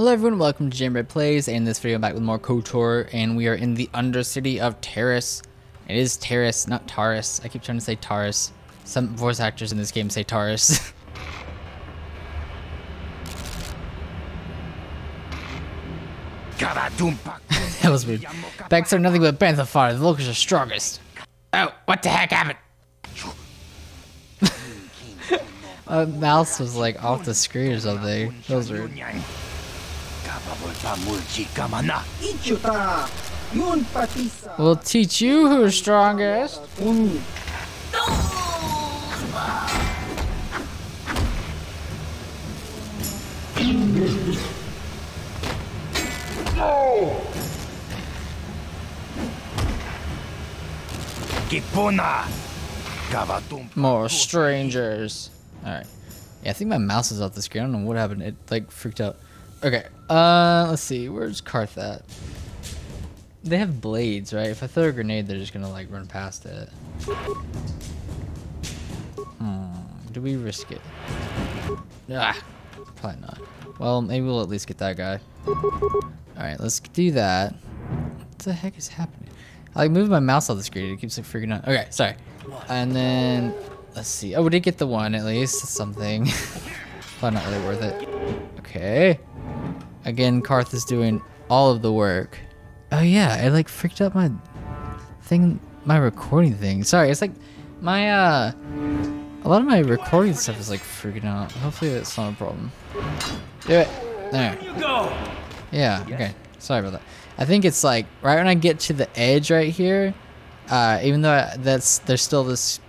Hello everyone, welcome to Jamred Plays, and in this video I'm back with more KOTOR, and we are in the Undercity of Taris. It is Taris, not Taris. I keep trying to say Taris. Some voice actors in this game say Taris. That was weird. Backs are nothing but panther fodder. The locals are strongest. Oh, what the heck happened? Mouse was like off the screen or something. That was weird. We'll teach you who's strongest. More strangers. Alright. Yeah, I think my mouse is off the screen. I don't know what happened. It like freaked out. Okay. Let's see. Where's Karth at? They have blades, right? If I throw a grenade, they're just gonna like run past it. Do we risk it? Ah, probably not. Well, maybe we'll at least get that guy. Alright, let's do that. What the heck is happening? I like moved my mouse off the screen. It keeps like freaking out. Okay, sorry. And then let's see. Oh, we did get the one at least. Something. Probably not really worth it. Okay. Again, Karth is doing all of the work. Oh yeah, it like freaked out my thing, my recording thing. Sorry, it's like my a lot of my recording stuff is like freaking out. Hopefully that's not a problem. Do it. There. You go. Yeah. Okay. Sorry about that. I think it's like right when I get to the edge right here, even though there's still this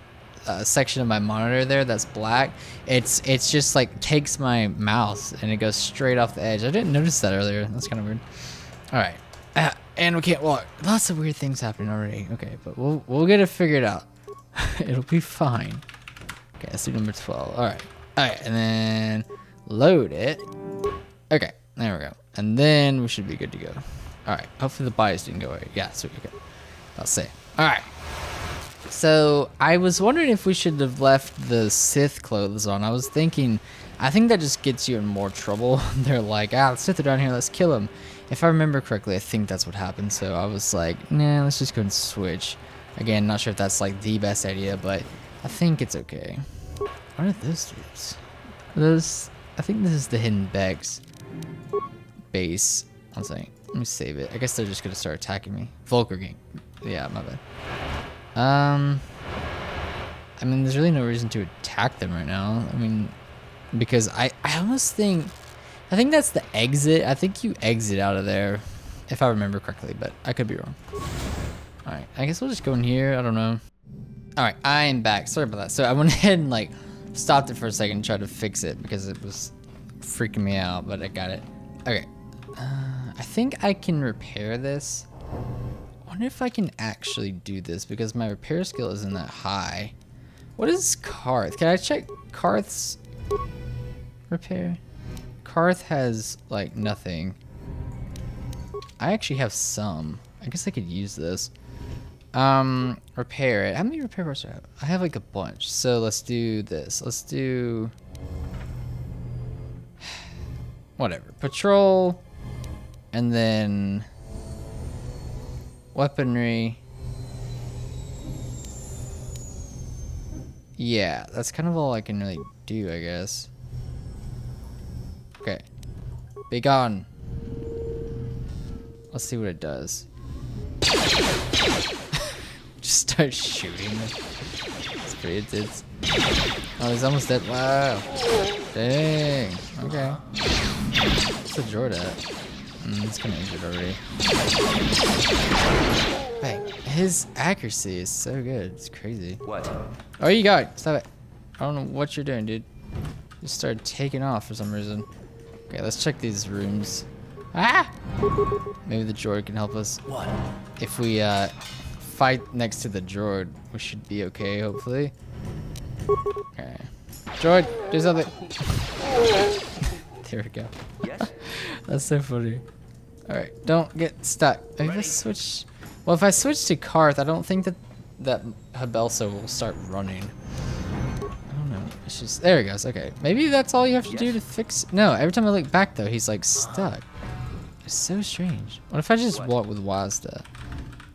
section of my monitor there that's black. It's just like takes my mouse and it goes straight off the edge. I didn't notice that earlier. That's kind of weird. All right, and we can't walk. Lots of weird things happening already. Okay, but we'll get it figured out. It'll be fine. Okay, let's do number 12. All right, and then load it. Okay, there we go. And then we should be good to go. All right, hopefully the bias didn't go away. Yeah, sweet. Okay, I'll say. All right. So I was wondering if we should have left the Sith clothes on. I was thinking, I think that just gets you in more trouble. They're like, the Sith are down here, let's kill them. If I remember correctly, I think that's what happened. So I was like, nah, let's just go and switch. Again, not sure if that's like the best idea, but I think it's okay. What are those dudes? Those, I think this is the hidden Bex base. One second, let me save it. I guess they're just gonna start attacking me. Volker gang. Yeah, my bad. I mean, there's really no reason to attack them right now. I mean, because I almost think, I think that's the exit. I think you exit out of there, if I remember correctly, but I could be wrong. All right, I guess we'll just go in here. I don't know. All right, I am back. Sorry about that. So I went ahead and like stopped it for a second and tried to fix it because it was freaking me out, but I got it. Okay, I think I can repair this. I wonder if I can actually do this because my repair skill isn't that high. What is Karth? Can I check Karth's repair? Karth has like nothing. I actually have some. I guess I could use this. Repair it. How many repair parts do I have? I have like a bunch. So let's do this. Let's do whatever. Patrol and then weaponry. Yeah, that's kind of all I can really do, I guess. Okay. Be gone. Let's see what it does. Just start shooting them. It's pretty intense. Oh, he's almost dead. Wow. Dang. Okay. What's the Jord at? He's kind of injured already. Bang. His accuracy is so good. It's crazy. What? Oh, you got it. Stop it. I don't know what you're doing, dude. You started taking off for some reason. Okay, let's check these rooms. Ah! Maybe the Jord can help us. What? If we fight next to the Jord, we should be okay, hopefully. Okay. Jord, do something. There we go. Yes. That's so funny. Alright, don't get stuck. Maybe let's switch. Well, if I switch to Karth, I don't think that Habelsa will start running. I don't know. It's just, there he goes. Okay, maybe that's all you have to do to fix. No, every time I look back though, he's like stuck. It's so strange. What if I just walk with Wazda?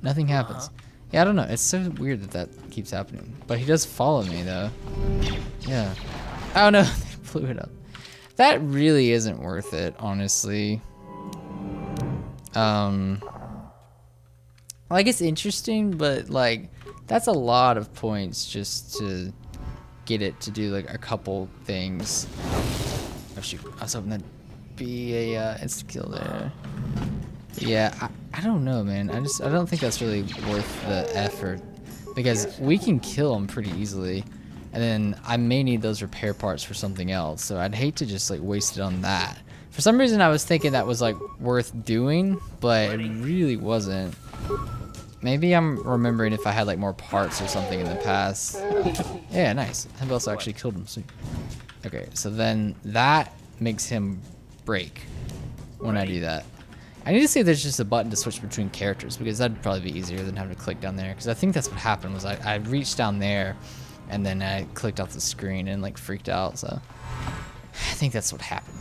Nothing happens. Yeah, I don't know. It's so weird that that keeps happening. But he does follow me though. Yeah. Oh no, they blew it up. That really isn't worth it, honestly. Like, it's interesting, but like, that's a lot of points just to get it to do like a couple things. Oh shoot, I was hoping that'd be a insta kill there. Yeah, I don't know, man. I don't think that's really worth the effort, because we can kill him pretty easily, and then I may need those repair parts for something else, so I'd hate to just like waste it on that. For some reason I was thinking that was like worth doing, but it really wasn't. Maybe I'm remembering if I had like more parts or something in the past. Yeah, nice. I've also actually killed him. Sweet. Okay, so then that makes him break when I do that. I need to see if there's just a button to switch between characters, because that'd probably be easier than having to click down there, because I think that's what happened was I reached down there and then I clicked off the screen and like freaked out, so I think that's what happened.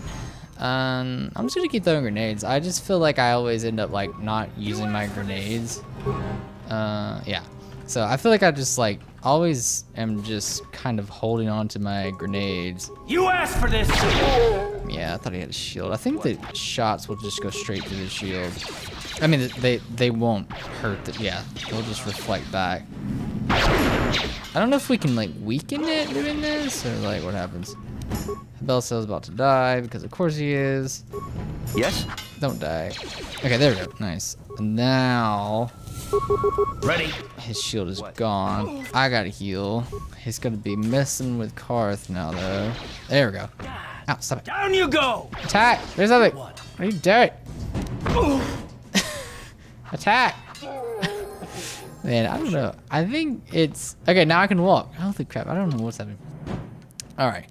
I'm just gonna keep throwing grenades. I just feel like I always end up like not using my grenades. Yeah. So I feel like I just like always am just kind of holding on to my grenades. You asked for this! Yeah, I thought he had a shield. I think the shots will just go straight through the shield. I mean, they won't hurt the, yeah, they'll just reflect back. I don't know if we can like weaken it doing this, or like what happens. Belcell's about to die, because of course he is. Yes? Don't die. Okay, there we go. Nice. And now... Ready? His shield is gone. I gotta heal. He's gonna be messing with Karth now, though. There we go. Ow, stop it. Down you go! Attack! There's something! What are you doing? Attack! Man, I don't know. I think it's... Okay, now I can walk. Holy crap, I don't know what's happening. Alright.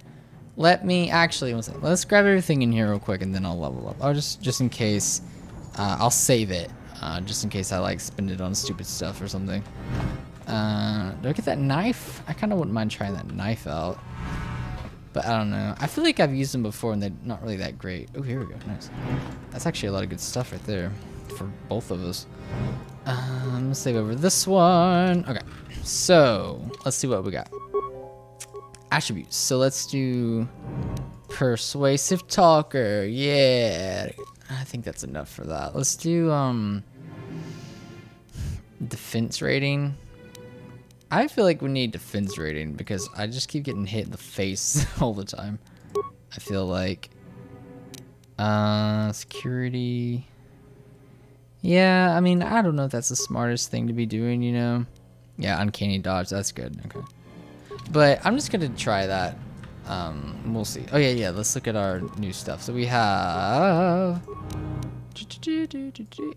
Let me actually, let's grab everything in here real quick, and then I'll level up. Or just in case, I'll save it, just in case I like spend it on stupid stuff or something. Do I get that knife? I kind of wouldn't mind trying that knife out, but I don't know. I feel like I've used them before, and they're not really that great. Oh, here we go. Nice. That's actually a lot of good stuff right there for both of us. Let's save over this one. Okay, so let's see what we got. Attributes. So let's do persuasive talker. Yeah, I think that's enough for that. Let's do defense rating. I feel like we need defense rating because I just keep getting hit in the face all the time. I feel like security. Yeah, I mean, I don't know if that's the smartest thing to be doing, you know. Yeah, uncanny dodge. That's good. Okay. But I'm just gonna try that. We'll see. Oh yeah, let's look at our new stuff. So we have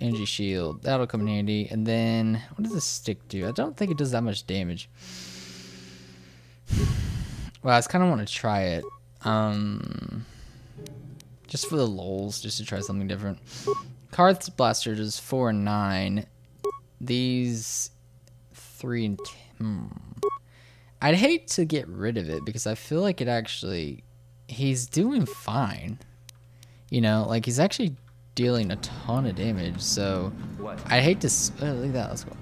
energy shield. That'll come in handy. And then what does the stick do? I don't think it does that much damage. Well, I just kind of want to try it. Just for the lols, just to try something different. Karth's blaster does 4 and 9. These 3 and 10. I'd hate to get rid of it because I feel like it actually, he's doing fine. You know, like he's actually dealing a ton of damage. So I'd hate to, look at that, let's go.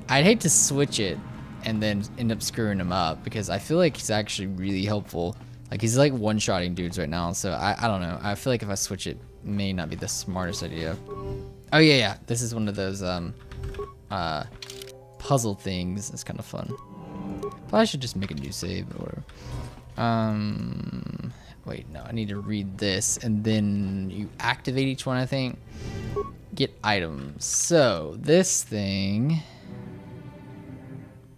I'd hate to switch it and then end up screwing him up because I feel like he's actually really helpful. Like he's like one-shotting dudes right now. So I don't know. I feel like if I switch it, may not be the smartest idea. Oh yeah. This is one of those puzzle things. It's kind of fun. Probably should just make a new save or whatever. Wait, no, I need to read this and then you activate each one, I think. Get items. So this thing,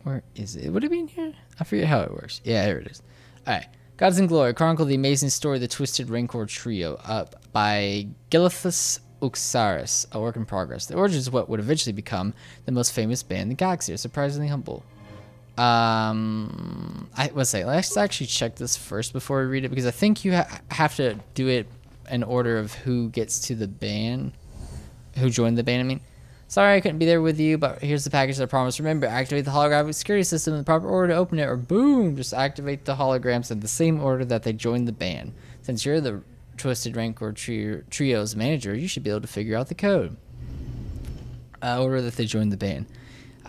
where is it? Would it be in here? I forget how it works. Yeah, here it is. All right. Gods in Glory, chronicle the amazing story of the Twisted Rancor Trio, up by Gilithus Uxaris, a work in progress. The origins of what would eventually become the most famous band in the galaxy are surprisingly humble. Let's actually check this first before we read it, because I think you have to do it in order of who gets to the band, who joined the band, I mean. Sorry I couldn't be there with you, but here's the package I promised. Remember, activate the holographic security system in the proper order to open it, or boom, just activate the holograms in the same order that they joined the band. Since you're the Twisted Rancor Trio's manager, you should be able to figure out the code. Order that they joined the band.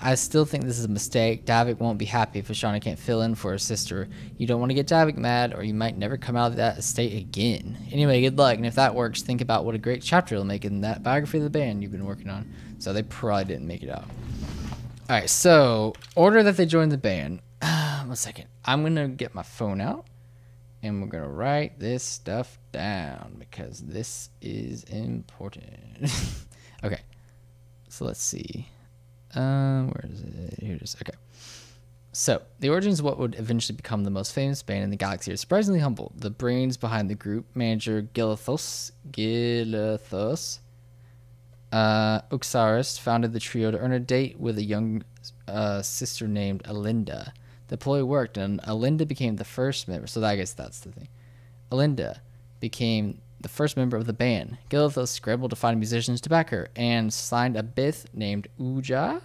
I still think this is a mistake. Davik won't be happy if Ashana can't fill in for her sister. You don't want to get Davik mad, or you might never come out of that estate again. Anyway, good luck, and if that works, think about what a great chapter it'll make in that biography of the band you've been working on. So they probably didn't make it out. Alright, so, order that they joined the band. 1 second. I'm going to get my phone out, and we're going to write this stuff down, because this is important. Okay, so let's see. Where is it? Here it is. Okay. So, the origins of what would eventually become the most famous band in the galaxy are surprisingly humble. The brains behind the group, manager Gilithos Uxaris, founded the trio to earn a date with a young sister named Alinda. The ploy worked, and Alinda became the first member. So I guess that's the thing. Alinda became the first member of the band. Gilithos scrambled to find musicians to back her and signed a bith named Uja.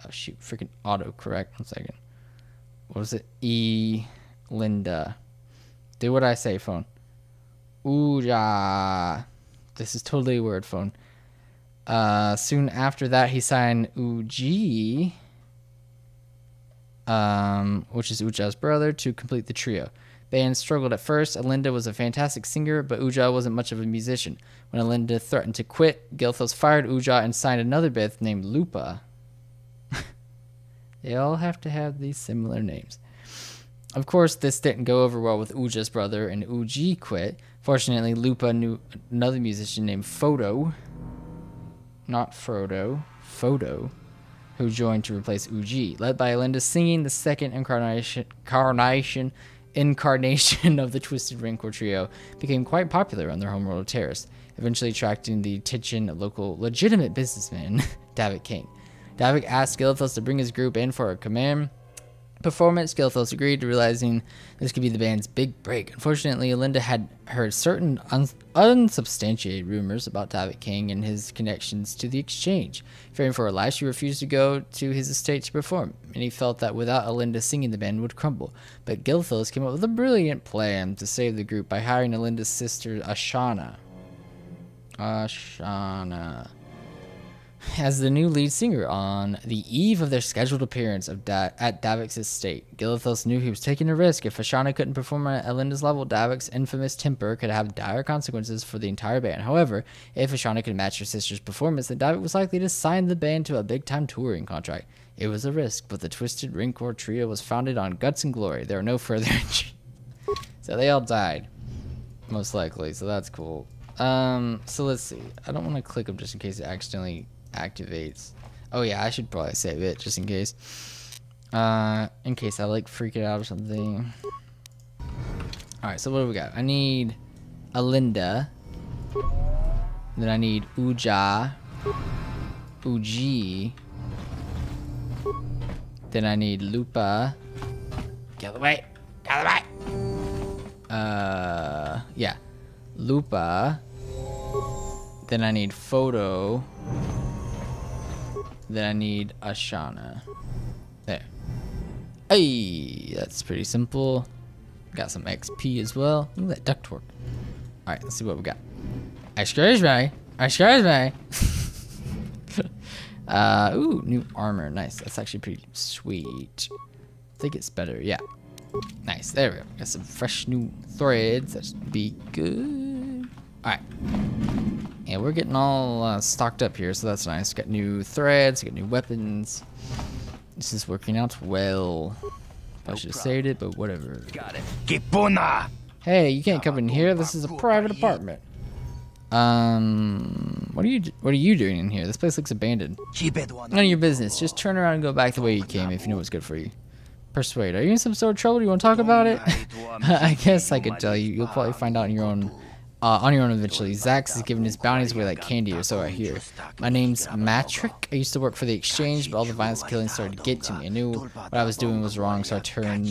Oh shoot, freaking autocorrect. 1 second. What was it? Linda. Do what I say, phone. Uja. This is totally a word, phone. Soon after that, he signed Uji, which is Uja's brother, to complete the trio. Band struggled at first. Alinda was a fantastic singer, but Uja wasn't much of a musician. When Alinda threatened to quit, Gilthos fired Uja and signed another bith named Lupa. They all have to have these similar names. Of course, this didn't go over well with Uja's brother, and Uji quit. Fortunately, Lupa knew another musician named Photo, not Frodo, Photo, who joined to replace Uji. Led by Alinda singing, the second incarnation of the Twisted Rancor trio became quite popular on their homeworld of Terrace, eventually attracting the attention of local legitimate businessman Davik King. Davik asked Gilithos to bring his group in for a command performance. Gilithos agreed, realizing this could be the band's big break. Unfortunately, Alinda had heard certain unsubstantiated rumors about Davik King and his connections to the exchange. Fearing for her life, she refused to go to his estate to perform, and he felt that without Alinda singing, the band would crumble. But Gilithos came up with a brilliant plan to save the group by hiring Alinda's sister, Ashana, as the new lead singer on the eve of their scheduled appearance at Davik's estate. Gilithos knew he was taking a risk. If Ashana couldn't perform at Alinda's level, Davik's infamous temper could have dire consequences for the entire band. However, if Ashana could match her sister's performance, then Davik was likely to sign the band to a big-time touring contract. It was a risk, but the Twisted Rancor trio was founded on guts and glory. There are no further injuries. So they all died, most likely, so that's cool. So let's see. I don't want to click them just in case it accidentally activates. Oh yeah, I should probably save it just in case I like freak it out or something. Alright, so what do we got? I need Alinda, then I need Uja, Uji, then I need Lupa. Get out of the way, get out of the way. Yeah, Lupa, then I need Photo, then I need Ashana. There. Hey, that's pretty simple. Got some XP as well. Look at that ductwork. Alright, let's see what we got. Excuse me. Excuse me. Ooh, new armor. Nice. That's actually pretty sweet. I think it's better. Yeah. Nice. There we go. Got some fresh new threads. That should be good. Alright. Yeah, we're getting all stocked up here, so that's nice. Got new threads, got new weapons. This is working out well. I should have saved it, but whatever. Got it. Hey, you can't come in here. This is a private apartment. What are you doing in here? This place looks abandoned. None of your business. Just turn around and go back the way you came if you know what's good for you. Persuade. Are you in some sort of trouble? Do you want to talk about it? I guess I could tell you. You'll probably find out on your own eventually. Zax is giving his bounties away like candy, or so I hear. My name's Matrick. I used to work for the exchange, but all the violence and killing started to get to me. I knew what I was doing was wrong, so I turned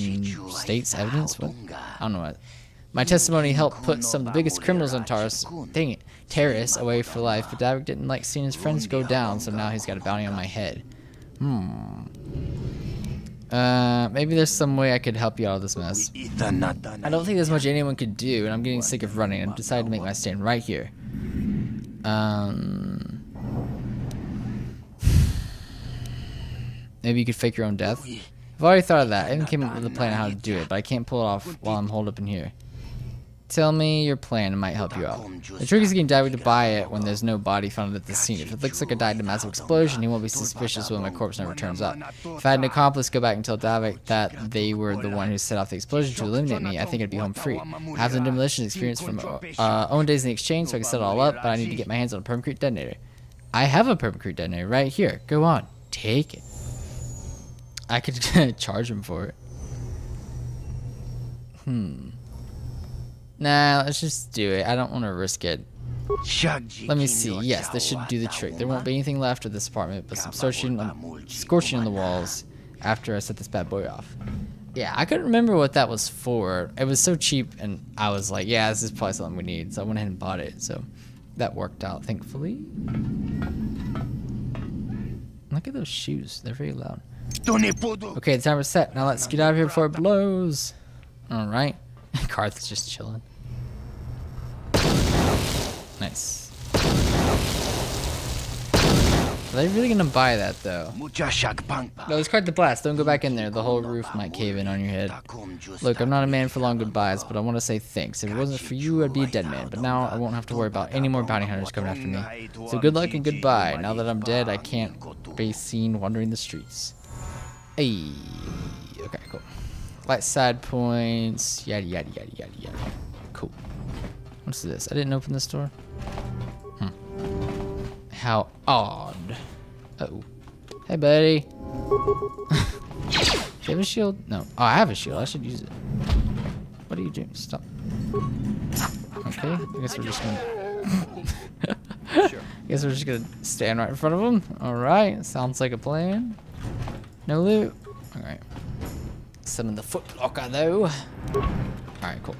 state's evidence. What? I don't know what. My testimony helped put some of the biggest criminals on terrace away for life, but Davik didn't like seeing his friends go down, so now he's got a bounty on my head. Maybe there's some way I could help you out of this mess. I don't think there's much anyone could do, and I'm getting sick of running. I've decided to make my stand right here. Maybe you could fake your own death? I've already thought of that. I even came up with a plan on how to do it, but I can't pull it off while I'm holed up in here. Tell me your plan, it might help you out. The trick is getting Davik to buy it when there's no body found at the scene. If it looks like I died in a massive explosion, he won't be suspicious when my corpse never turns up. If I had an accomplice go back and tell Davik that they were the one who set off the explosion to eliminate me, I think I'd be home free. I have the demolition experience from own days in the exchange, so I can set it all up, but I need to get my hands on a permacrete detonator. I have a permacrete detonator right here. Go on, take it. I could charge him for it. Nah, let's just do it. I don't want to risk it. Let me see. Yes, this should do the trick. There won't be anything left of this apartment but some scorching on the walls after I set this bad boy off. Yeah, I couldn't remember what that was for. It was so cheap, and I was like, yeah, this is probably something we need. So I went ahead and bought it. So that worked out, thankfully. Look at those shoes. They're very loud. Okay, the timer's set. Now let's get out of here before it blows. Alright. Karth's just chilling. Nice. Are they really gonna buy that though? No, it's quite the blast. Don't go back in there. The whole roof might cave in on your head. Look, I'm not a man for long goodbyes, but I want to say thanks. If it wasn't for you, I'd be a dead man. But now I won't have to worry about any more bounty hunters coming after me. So good luck and goodbye. Now that I'm dead, I can't be seen wandering the streets. Hey. Okay, cool. Light side points. Yada yada yada yada yada. Cool. What's this? I didn't open this door. How odd. Uh-oh. Hey, buddy. Do you have a shield? No. Oh, I have a shield. I should use it. What are you doing? Stop. Okay. I guess we're just gonna... I guess we're just gonna stand right in front of him. Alright. Sounds like a plan. No loot. Alright. Summon the foot blocker, though. Alright, cool.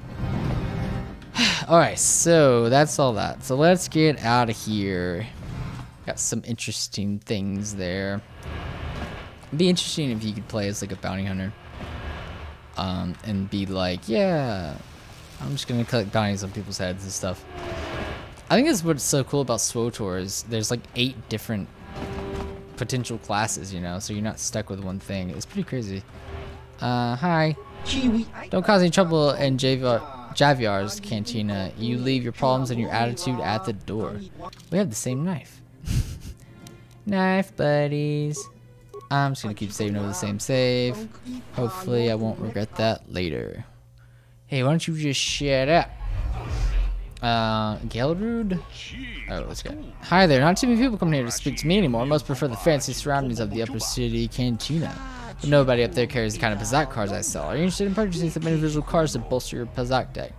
Alright, so that's all that. So let's get out of here. Got some interesting things there. It'd be interesting if you could play as like a bounty hunter. And be like, yeah, I'm just gonna collect bounties on people's heads and stuff. I think that's what's so cool about SWTOR is there's like 8 different potential classes, you know, so you're not stuck with one thing. It's pretty crazy. Hi. Don't cause any trouble in Javiar's cantina. You leave your problems and your attitude at the door. We have the same knife. Knife buddies. I'm just gonna keep saving over the same save. Hopefully I won't regret that later. Hey, why don't you just shut up? Gelrude? Oh, let's go. Hi there, not too many people come here to speak to me anymore. Most prefer the fancy surroundings of the upper city cantina. But nobody up there carries the kind of Pazak cards I sell. Are you interested in purchasing some individual cards to bolster your Pazak deck?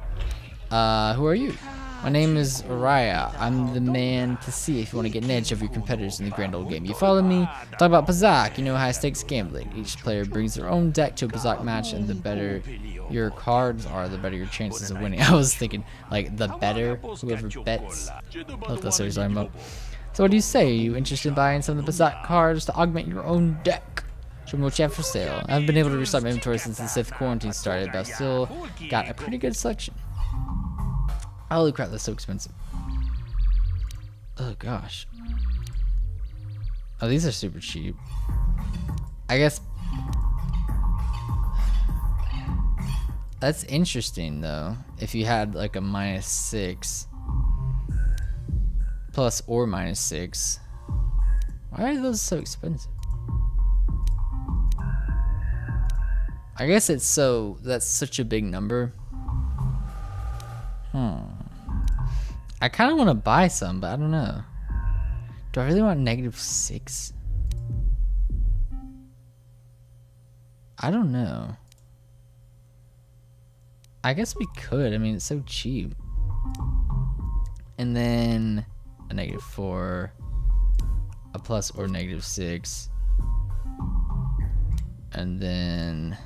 Who are you? My name is Araya. I'm the man to see if you want to get an edge over your competitors in the grand old game. You follow me? Talk about Pazak, you know, high stakes gambling. Each player brings their own deck to a Pazak match, and the better your cards are, the better your chances of winning. I was thinking, like, the better, whoever bets. What that's what he's talking about. So what do you say? Are you interested in buying some of the Pazak cards to augment your own deck? Show me what you have for sale. I haven't been able to restart my inventory since the 5th quarantine started, but I've still got a pretty good selection. Holy crap, that's so expensive. Oh gosh. Oh, these are super cheap. I guess. That's interesting though. If you had like a -6 plus or -6. Why are those so expensive? I guess it's so, that's such a big number. I kind of want to buy some, but I don't know. Do I really want -6? I don't know. I guess we could. I mean, it's so cheap. And then a -4, a plus or -6, and then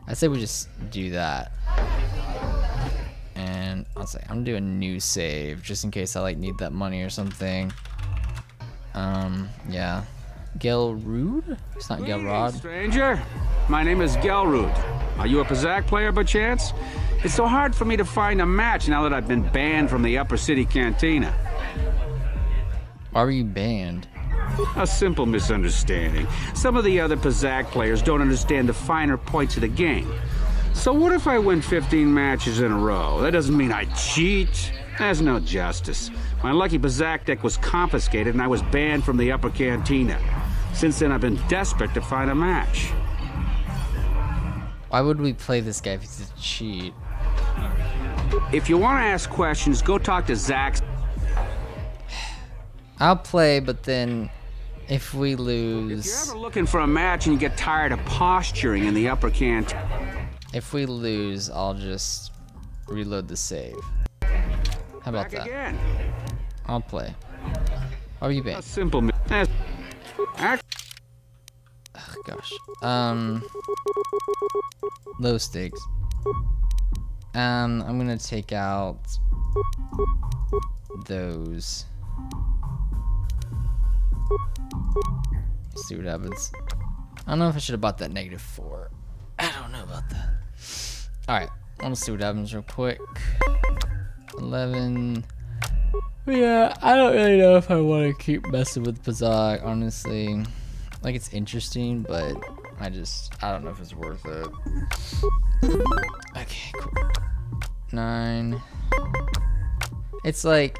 I say we just do that. And I'll say I'm gonna do a new save just in case I like need that money or something. Yeah. Gelrude? It's not Gelrod. Stranger, my name is Gelrude. Are you a Pizak player by chance? It's so hard for me to find a match now that I've been banned from the Upper City Cantina. Why were you banned? A simple misunderstanding. Some of the other Pizak players don't understand the finer points of the game. So what if I win 15 matches in a row? That doesn't mean I cheat. There's no justice. My lucky Pizak deck was confiscated and I was banned from the Upper Cantina. Since then, I've been desperate to find a match. Why would we play this guy if he's a cheat? If you want to ask questions, go talk to Zach. I'll play, but then if we lose... If you're ever looking for a match and you get tired of posturing in the Upper Cantina... If we lose, I'll just reload the save. How about that? Again. I'll play. Why are you banned? A simple... Oh, gosh. Low stakes. I'm gonna take out those. See what happens. I don't know if I should have bought that -4. I don't know about that. Alright, I want to see what happens real quick. 11. Yeah, I don't really know if I want to keep messing with Pizak, honestly. Like, it's interesting, but I don't know if it's worth it. Okay, cool. 9. It's like,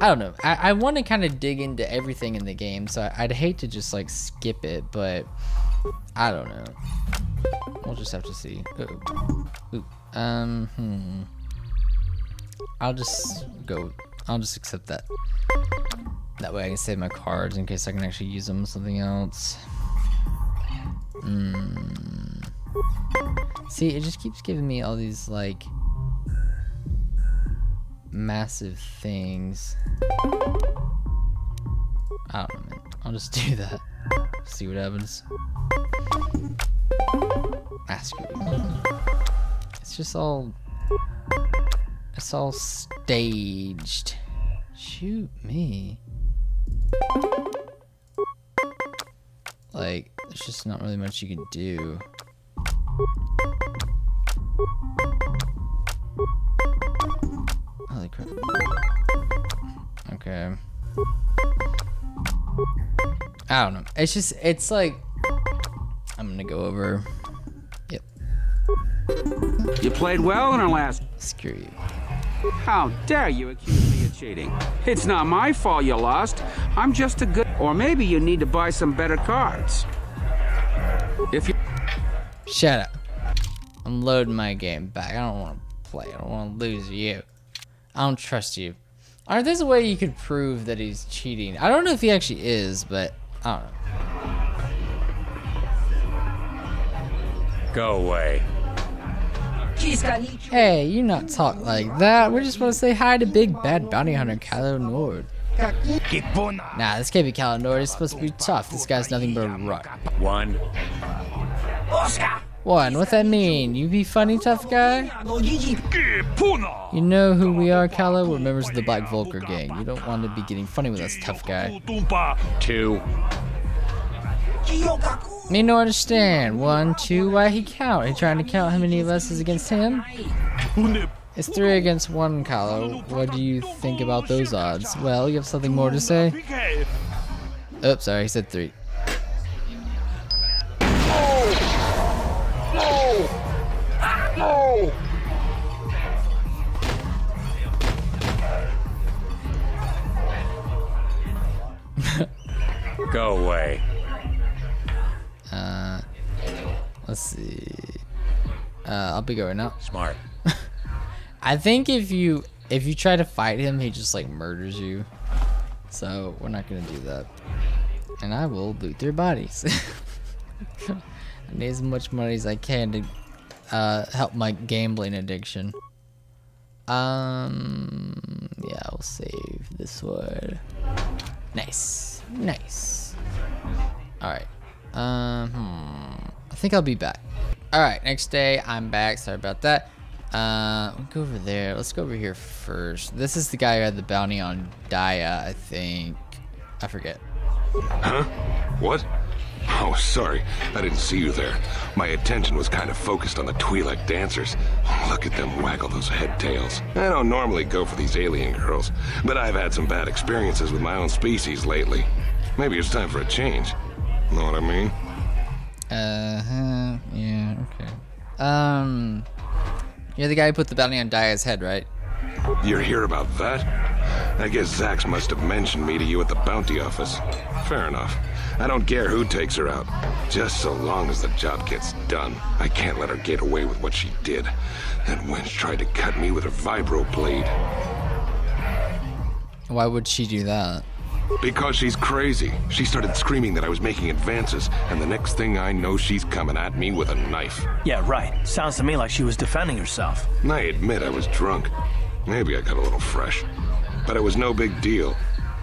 I don't know. I want to kind of dig into everything in the game, so I'd hate to just like skip it, but I don't know. We'll just have to see. Ooh. I'll just accept that. That way I can save my cards in case I can actually use them with something else. See, it just keeps giving me all these like massive things. I don't know, man. I'll just do that. See what happens. Ask you. It's just all... It's all staged. Shoot me. Like, there's just not really much you can do. Holy crap. Okay. I don't know. It's just, it's like, I'm gonna go over. Yep. You played well in our last... Screw you. How dare you accuse me of cheating? It's not my fault you lost. I'm just a good... Or maybe you need to buy some better cards. If you... Shut up. I'm loading my game back. I don't want to play. I don't want to lose to you. I don't trust you. Alright, there's a way you could prove that he's cheating. I don't know if he actually is, but I don't know. Go away. Hey, you not talk like that. We just want to say hi to Big Bad Bounty Hunter Calo Nord. Nah, this can't be Calo Nord. He's supposed to be tough. This guy's nothing but a ruck. One. One, what's that mean? You be funny, tough guy? You know who we are, Calo? We're members of the Black Vulgar gang. You don't want to be getting funny with us, tough guy. 2. Me no understand. 1, 2, why he count? He trying to count how many of us is against him? It's 3 against 1, Calo. What do you think about those odds? Well, you have something more to say? Oops, sorry, he said 3. Go away. Let's see. I'll be going now. Smart. I think if you try to fight him, he just like murders you. So we're not gonna do that. And I will loot their bodies. I need as much money as I can to help my gambling addiction. Yeah, I'll save this one. Nice, nice. All right. I think I'll be back. All right, next day, I'm back. Sorry about that. We'll go over there. Let's go over here first. This is the guy who had the bounty on Daya, I think. I forget. Huh? What? Oh, sorry. I didn't see you there. My attention was kind of focused on the Twi'lek dancers. Look at them waggle those head tails. I don't normally go for these alien girls, but I've had some bad experiences with my own species lately. Maybe it's time for a change. Know what I mean? Yeah, okay. You're the guy who put the bounty on Daya's head, right? You're here about that? I guess Zax must have mentioned me to you at the bounty office. Fair enough. I don't care who takes her out. Just so long as the job gets done. I can't let her get away with what she did. That wench tried to cut me with her vibro blade. Why would she do that? Because she's crazy. She started screaming that I was making advances, and the next thing I know, she's coming at me with a knife. Yeah, right. Sounds to me like she was defending herself. I admit I was drunk. Maybe I got a little fresh. But it was no big deal.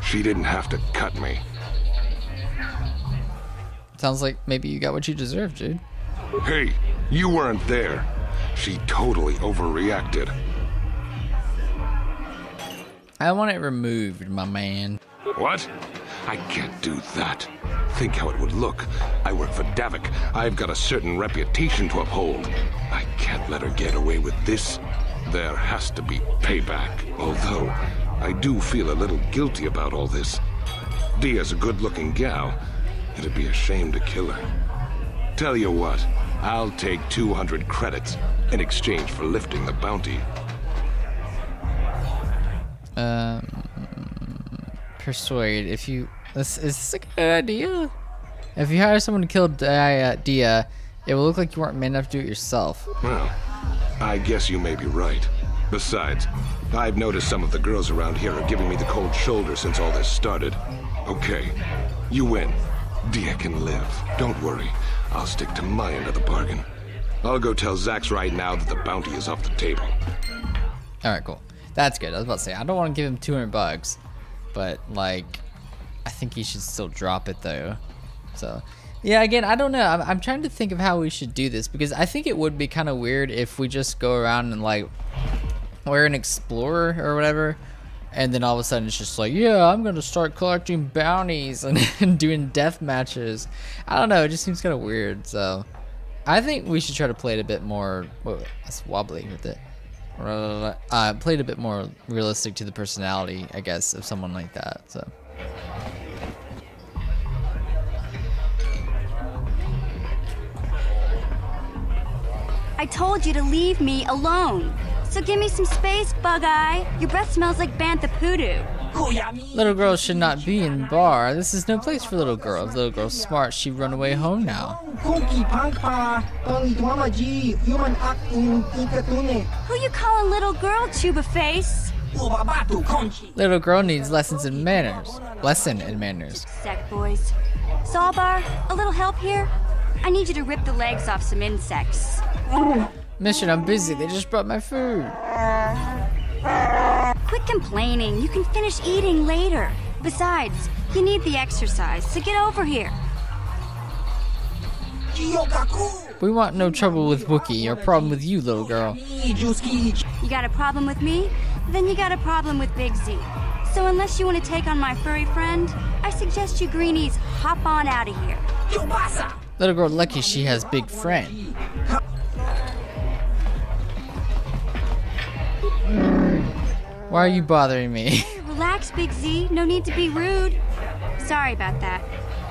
She didn't have to cut me. Sounds like maybe you got what you deserved, dude. Hey, you weren't there. She totally overreacted. I want it removed, my man. What? I can't do that. Think how it would look. I work for Davik. I've got a certain reputation to uphold. I can't let her get away with this. There has to be payback. Although, I do feel a little guilty about all this. Dia's a good-looking gal. It'd be a shame to kill her. Tell you what, I'll take 200 credits in exchange for lifting the bounty. Persuade. If you... Is this a good idea? If you hire someone to kill Dia, it will look like you weren't man enough to do it yourself. Well, I guess you may be right. Besides, I've noticed some of the girls around here are giving me the cold shoulder since all this started. Okay, you win. Dia can live. Don't worry. I'll stick to my end of the bargain. I'll go tell Zax right now that the bounty is off the table. Alright, cool. That's good. I was about to say, I don't want to give him 200 bucks. But, like, I think he should still drop it, though. So, yeah, again, I don't know. I'm trying to think of how we should do this. Because I think it would be kind of weird if we just go around and, like, we're an explorer or whatever. And then all of a sudden it's just like, yeah, I'm going to start collecting bounties and doing death matches. I don't know. It just seems kind of weird. So, I think we should try to play it a bit more... Whoa, that's wobbly with it. Played a bit more realistic to the personality, I guess, of someone like that. So. I told you to leave me alone. So give me some space, Bug-Eye. Your breath smells like bantha poodoo. Little girls should not be in the bar. This is no place for little girls. Little girl's smart. She'd run away home now. Who you calling little girl, Chuba Face? Little girl needs lessons in manners. Lesson in manners. Sec, boys. Zalbar, a little help here? I need you to rip the legs off some insects. Mission, I'm busy. They just brought my food. Quit complaining. You can finish eating later. Besides, you need the exercise, so get over here. We want no trouble with Wookiee. Our problem with you, little girl. You got a problem with me? Then you got a problem with Big Z. So unless you want to take on my furry friend, I suggest you greenies hop on out of here. Little girl lucky she has big friend. Why are you bothering me? Relax, Big Z. No need to be rude. Sorry about that.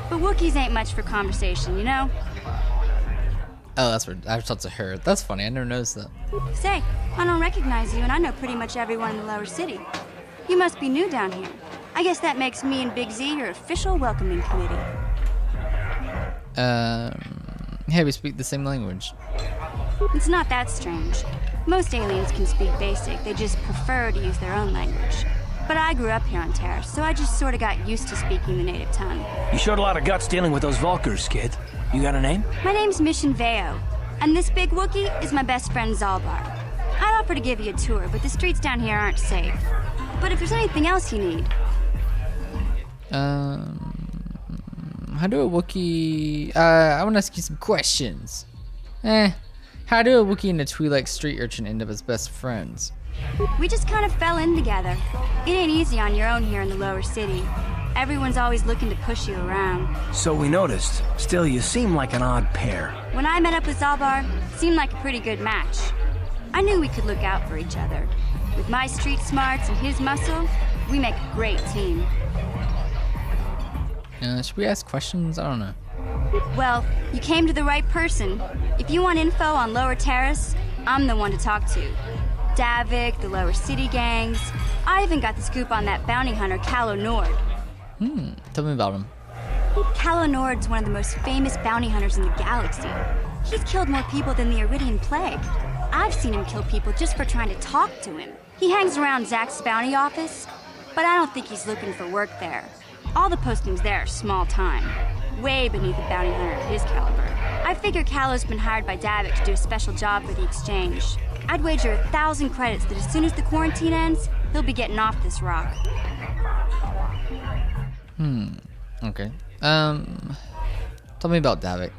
But Wookiees ain't much for conversation, you know? Oh, that's weird. I thought to her. That's funny. I never noticed that. Say, I don't recognize you, and I know pretty much everyone in the lower city. You must be new down here. I guess that makes me and Big Z your official welcoming committee. Hey, we speak the same language. It's not that strange. Most aliens can speak basic, they just prefer to use their own language. But I grew up here on Terra, so I just sort of got used to speaking the native tongue. You showed a lot of guts dealing with those Vulkars, kid. You got a name? My name's Mission Veo, and this big Wookiee is my best friend Zalbar. I'd offer to give you a tour, but the streets down here aren't safe. But if there's anything else you need... How do a Wookiee... I want to ask you some questions. How do a Wookiee and a Twi'lek street urchin end up as best friends? We just kind of fell in together. It ain't easy on your own here in the lower city. Everyone's always looking to push you around. So we noticed. Still, you seem like an odd pair. When I met up with Zalbar, it seemed like a pretty good match. I knew we could look out for each other. With my street smarts and his muscle, we make a great team. Should we ask questions? I don't know. Well, you came to the right person. If you want info on Lower Terrace, I'm the one to talk to. Davik, the Lower City gangs. I even got the scoop on that bounty hunter, Calo Nord. Tell me about him. Calo Nord's one of the most famous bounty hunters in the galaxy. He's killed more people than the Iridian Plague. I've seen him kill people just for trying to talk to him. He hangs around Zach's bounty office, but I don't think he's looking for work there. All the postings there are small time, way beneath a bounty hunter of his caliber. I figure Calo's been hired by Davik to do a special job for the exchange. I'd wager 1,000 credits that as soon as the quarantine ends, he'll be getting off this rock. Okay. Tell me about Davik.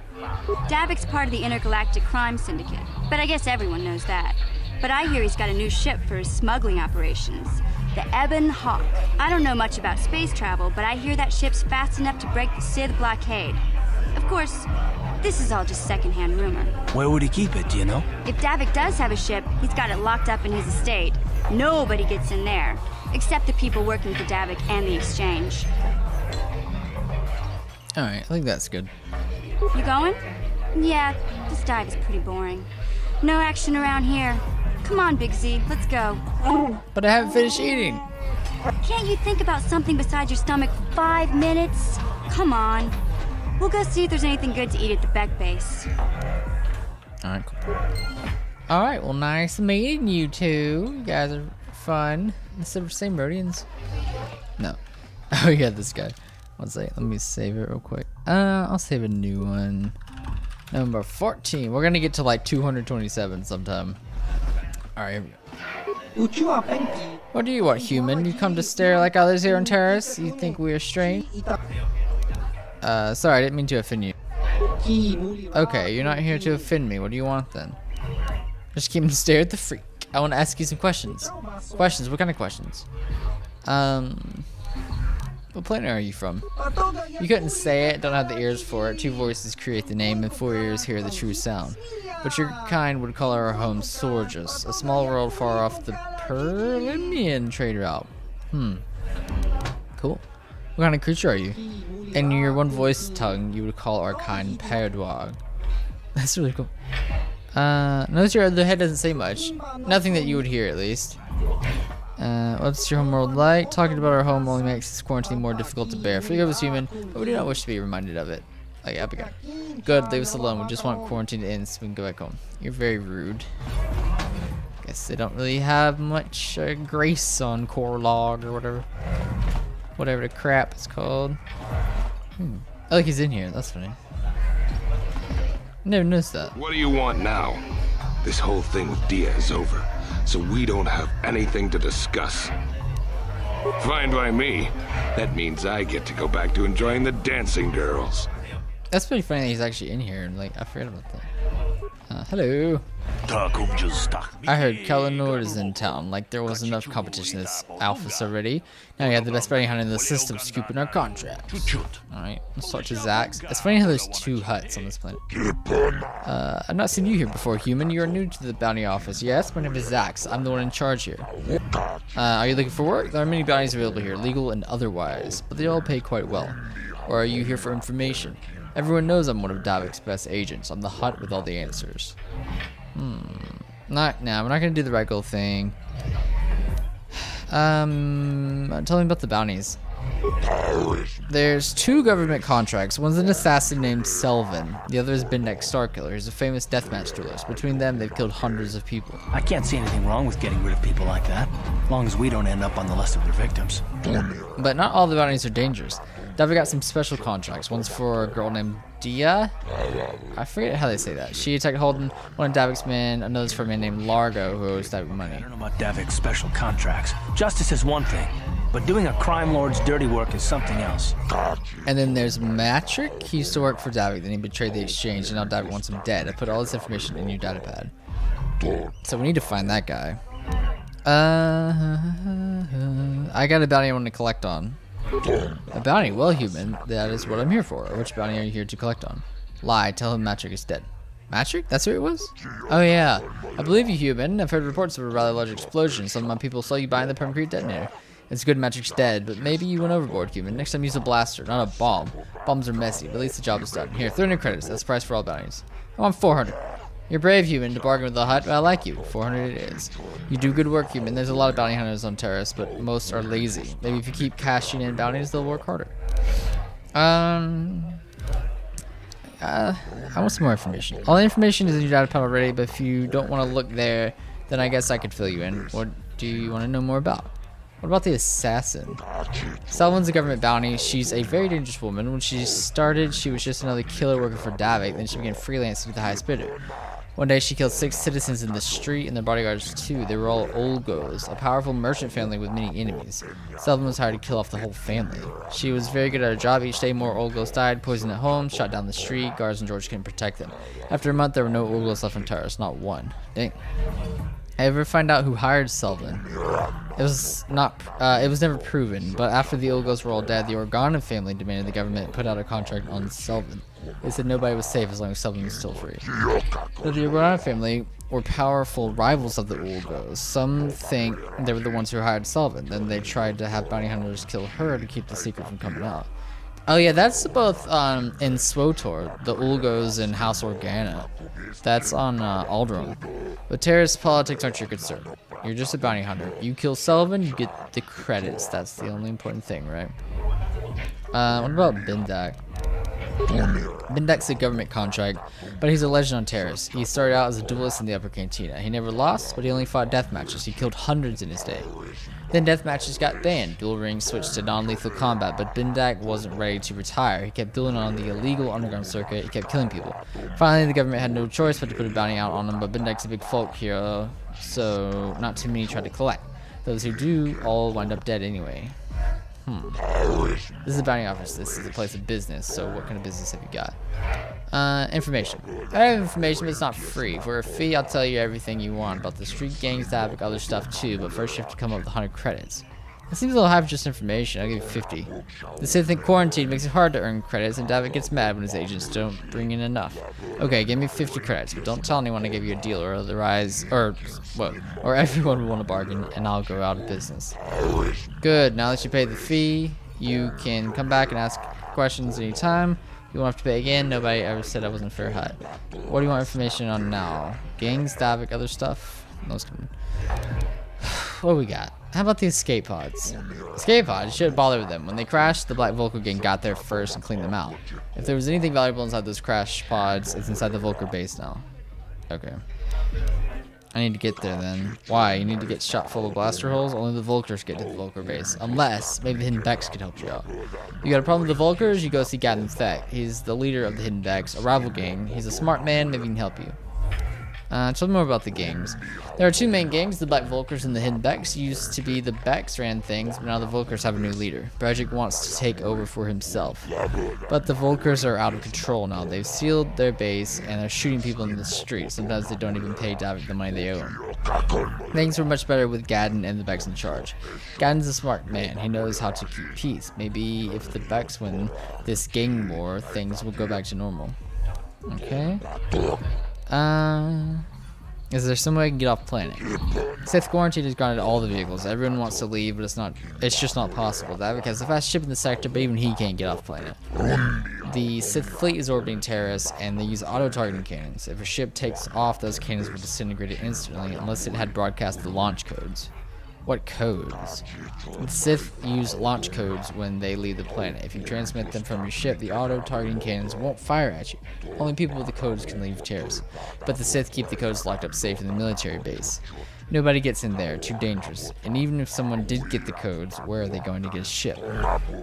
Davik's part of the Intergalactic Crime Syndicate, but I guess everyone knows that. But I hear he's got a new ship for his smuggling operations, the Ebon Hawk. I don't know much about space travel, but I hear that ship's fast enough to break the Sith blockade. Of course, this is all just secondhand rumor. Where would he keep it, do you know? If Davik does have a ship, he's got it locked up in his estate. Nobody gets in there, except the people working for Davik and the exchange. Alright, I think that's good. You going? Yeah, this dive is pretty boring. No action around here. Come on, Big Z, let's go. But I haven't finished eating. Can't you think about something besides your stomach for 5 minutes? Come on. We'll go see if there's anything good to eat at the Beck base. Alright, cool. Alright, well, nice meeting you two. You guys are fun. It's the same Rhodians? No. Oh, yeah, this guy. One second, let me save it real quick. I'll save a new one. Number 14. We're gonna get to like 227 sometime. Alright, here we go. What do you want, human? You come to stare like others here on Terrace? You think we are strange? Sorry, I didn't mean to offend you. Okay, you're not here to offend me. What do you want then? Just keep and stare at the freak. I want to ask you some questions. Questions? What kind of questions? What planet are you from? You couldn't say it, don't have the ears for it. 2 voices create the name and 4 ears hear the true sound. But your kind would call our home Sorgus, a small world far off the Perlimian trade route. Cool. What kind of creature are you? In your one voice tongue, you would call our kind Padwag. That's really cool. Notice your other head doesn't say much. Nothing that you would hear, at least. What's your homeworld like? Talking about our home only makes this quarantine more difficult to bear. Forgive us, human, but we do not wish to be reminded of it. Like Abigail. Good, leave us alone. We just want quarantine to end so we can go back home. You're very rude. Guess they don't really have much grace on core log or whatever. Whatever the crap it's called. Oh, look, he's in here. That's funny. Never noticed that. What do you want now? This whole thing with Dia is over, so we don't have anything to discuss. Fine by me. That means I get to go back to enjoying the dancing girls. That's pretty funny that he's actually in here. Like, I forgot about that. Hello. I heard Kalanor is in town. Like there was enough competition as Alphas already. Now we have the best bounty hunter in the system scooping our contracts. Alright, let's talk to Zax. It's funny how there's 2 huts on this planet. I've not seen you here before, human. You are new to the bounty office. Yes, my name is Zax. I'm the one in charge here. Are you looking for work? There are many bounties available here, legal and otherwise, but they all pay quite well. Or are you here for information? Everyone knows I'm one of Davik's best agents. I'm the hut with all the answers. We're not gonna do the regular thing. Tell me about the bounties. There's 2 government contracts. One's an assassin named Selvin. The other is Bendek Starkiller. He's a famous deathmatch duelist. Between them, they've killed hundreds of people. I can't see anything wrong with getting rid of people like that, as long as we don't end up on the list of their victims. But not all the bounties are dangerous. Davik got some special contracts. One's for a girl named Dia. I forget how they say that. She attacked Holden, one of Davik's men. Another's for a man named Largo who owes Davik money. I don't know about Davik's special contracts. Justice is one thing, but but doing a crime lord's dirty work is something else. And then there's Matrick. He used to work for Davik, then he betrayed the exchange, and now Davik wants him dead. I put all this information in your datapad. So we need to find that guy. I got a bounty I want to collect on. A bounty? Well, human, that is what I'm here for. Which bounty are you here to collect on? Lie, tell him Matrick is dead. Matrick? That's who it was? Oh yeah. I believe you, human. I've heard reports of a rather large explosion. Some of my people saw you buying the concrete detonator. It's good Matrick's dead, but maybe you went overboard, human. Next time use a blaster, not a bomb. Bombs are messy, but at least the job is done. Here, 300 credits. That's the price for all bounties. I want 400. You're brave, human, to bargain with the hut, but I like you. 400 it is. You do good work, human. There's a lot of bounty hunters on Terrace, but most are lazy. Maybe if you keep cashing in bounties, they'll work harder. I want some more information. All the information is in your data pad already, but if you don't want to look there, then I guess I could fill you in. What do you want to know more about? What about the assassin? Selvin's a government bounty. She's a very dangerous woman. When she started, she was just another killer working for Davik. Then she began freelancing with the highest bidder. One day, she killed 6 citizens in the street and their bodyguards too. They were all Olgos, a powerful merchant family with many enemies. Selvin was hired to kill off the whole family. She was very good at her job. Each day, more Olgos died, poisoned at home, shot down the street. Guards and George couldn't protect them. After a month, there were no Olgos left on Taurus, not one. Dang. I ever find out who hired Selvin? It was never proven, but after the Olgos were all dead, the Organa family demanded the government put out a contract on Selvin. They said nobody was safe as long as Selvin was still free. But the Organa family were powerful rivals of the Olgos. Some think they were the ones who hired Selvin. Then they tried to have bounty hunters kill her to keep the secret from coming out. Oh yeah, that's both in Swotor, the Ulgos and House Organa. That's on Aldrum. But Terrace politics aren't your concern. You're just a bounty hunter. You kill Sullivan, you get the credits. That's the only important thing, right? What about Bindak? Bindak's a government contract, but he's a legend on Terrace. He started out as a duelist in the Upper Cantina. He never lost, but he only fought death matches. He killed hundreds in his day. Then death matches got banned. Duel rings switched to non-lethal combat, but Bindak wasn't ready to retire. He kept dueling on the illegal underground circuit. He kept killing people. Finally, the government had no choice but to put a bounty out on him, but Bindak's a big folk hero, so not too many tried to collect. Those who do all wind up dead anyway. This is a bounty office. This is a place of business, so what kind of business have you got? Information. I have information, but it's not free. For a fee, I'll tell you everything you want about the street gangs, Davik, other stuff too, but first you have to come up with 100 credits. It seems a little high for just information. I'll give you 50. The Sith in quarantine makes it hard to earn credits, and Davik gets mad when his agents don't bring in enough. Okay, give me 50 credits, but don't tell anyone I gave you a deal, or otherwise, or everyone will want to bargain, and I'll go out of business. Good, now that you paid the fee, you can come back and ask questions anytime. You won't have to pay again. Nobody ever said I wasn't fair hut. What do you want information on now? Gangs, Davik, other stuff? Those coming. What do we got? How about the escape pods? Escape pods, you shouldn't bother with them. When they crashed, the Black Volker gang got there first and cleaned them out. If there was anything valuable inside those crash pods, it's inside the Volker base now. Okay. I need to get there then. Why? You need to get shot full of blaster holes? Only the Volkers get to the Volker base. Unless, maybe the Hidden Becks could help you out. You got a problem with the Volkers? You go see Gadden Thek. He's the leader of the Hidden Becks, a rival gang. He's a smart man, maybe he can help you. Tell me more about the gangs. There are two main gangs, the Black Volkers and the Hidden Becks. Used to be the Becks ran things, but now the Volkers have a new leader. Brajic wants to take over for himself. But the Volkers are out of control now. They've sealed their base and are shooting people in the street. Sometimes they don't even pay Davik the money they owe him. Things were much better with Gadden and the Becks in charge. Gadden's a smart man. He knows how to keep peace. Maybe if the Becks win this gang war, things will go back to normal. Okay. Is there some way I can get off planet? Sith quarantine has granted all the vehicles. Everyone wants to leave, but it's just not possible. Davik has the fastest ship in the sector, but even he can't get off planet. The Sith fleet is orbiting Terrace, and they use auto-targeting cannons. If a ship takes off, those cannons will disintegrate it instantly, unless it had broadcast the launch codes. What codes? The Sith use launch codes when they leave the planet. If you transmit them from your ship, the auto-targeting cannons won't fire at you. Only people with the codes can leave Terrace. But the Sith keep the codes locked up safe in the military base. Nobody gets in there, too dangerous. And even if someone did get the codes, where are they going to get a ship?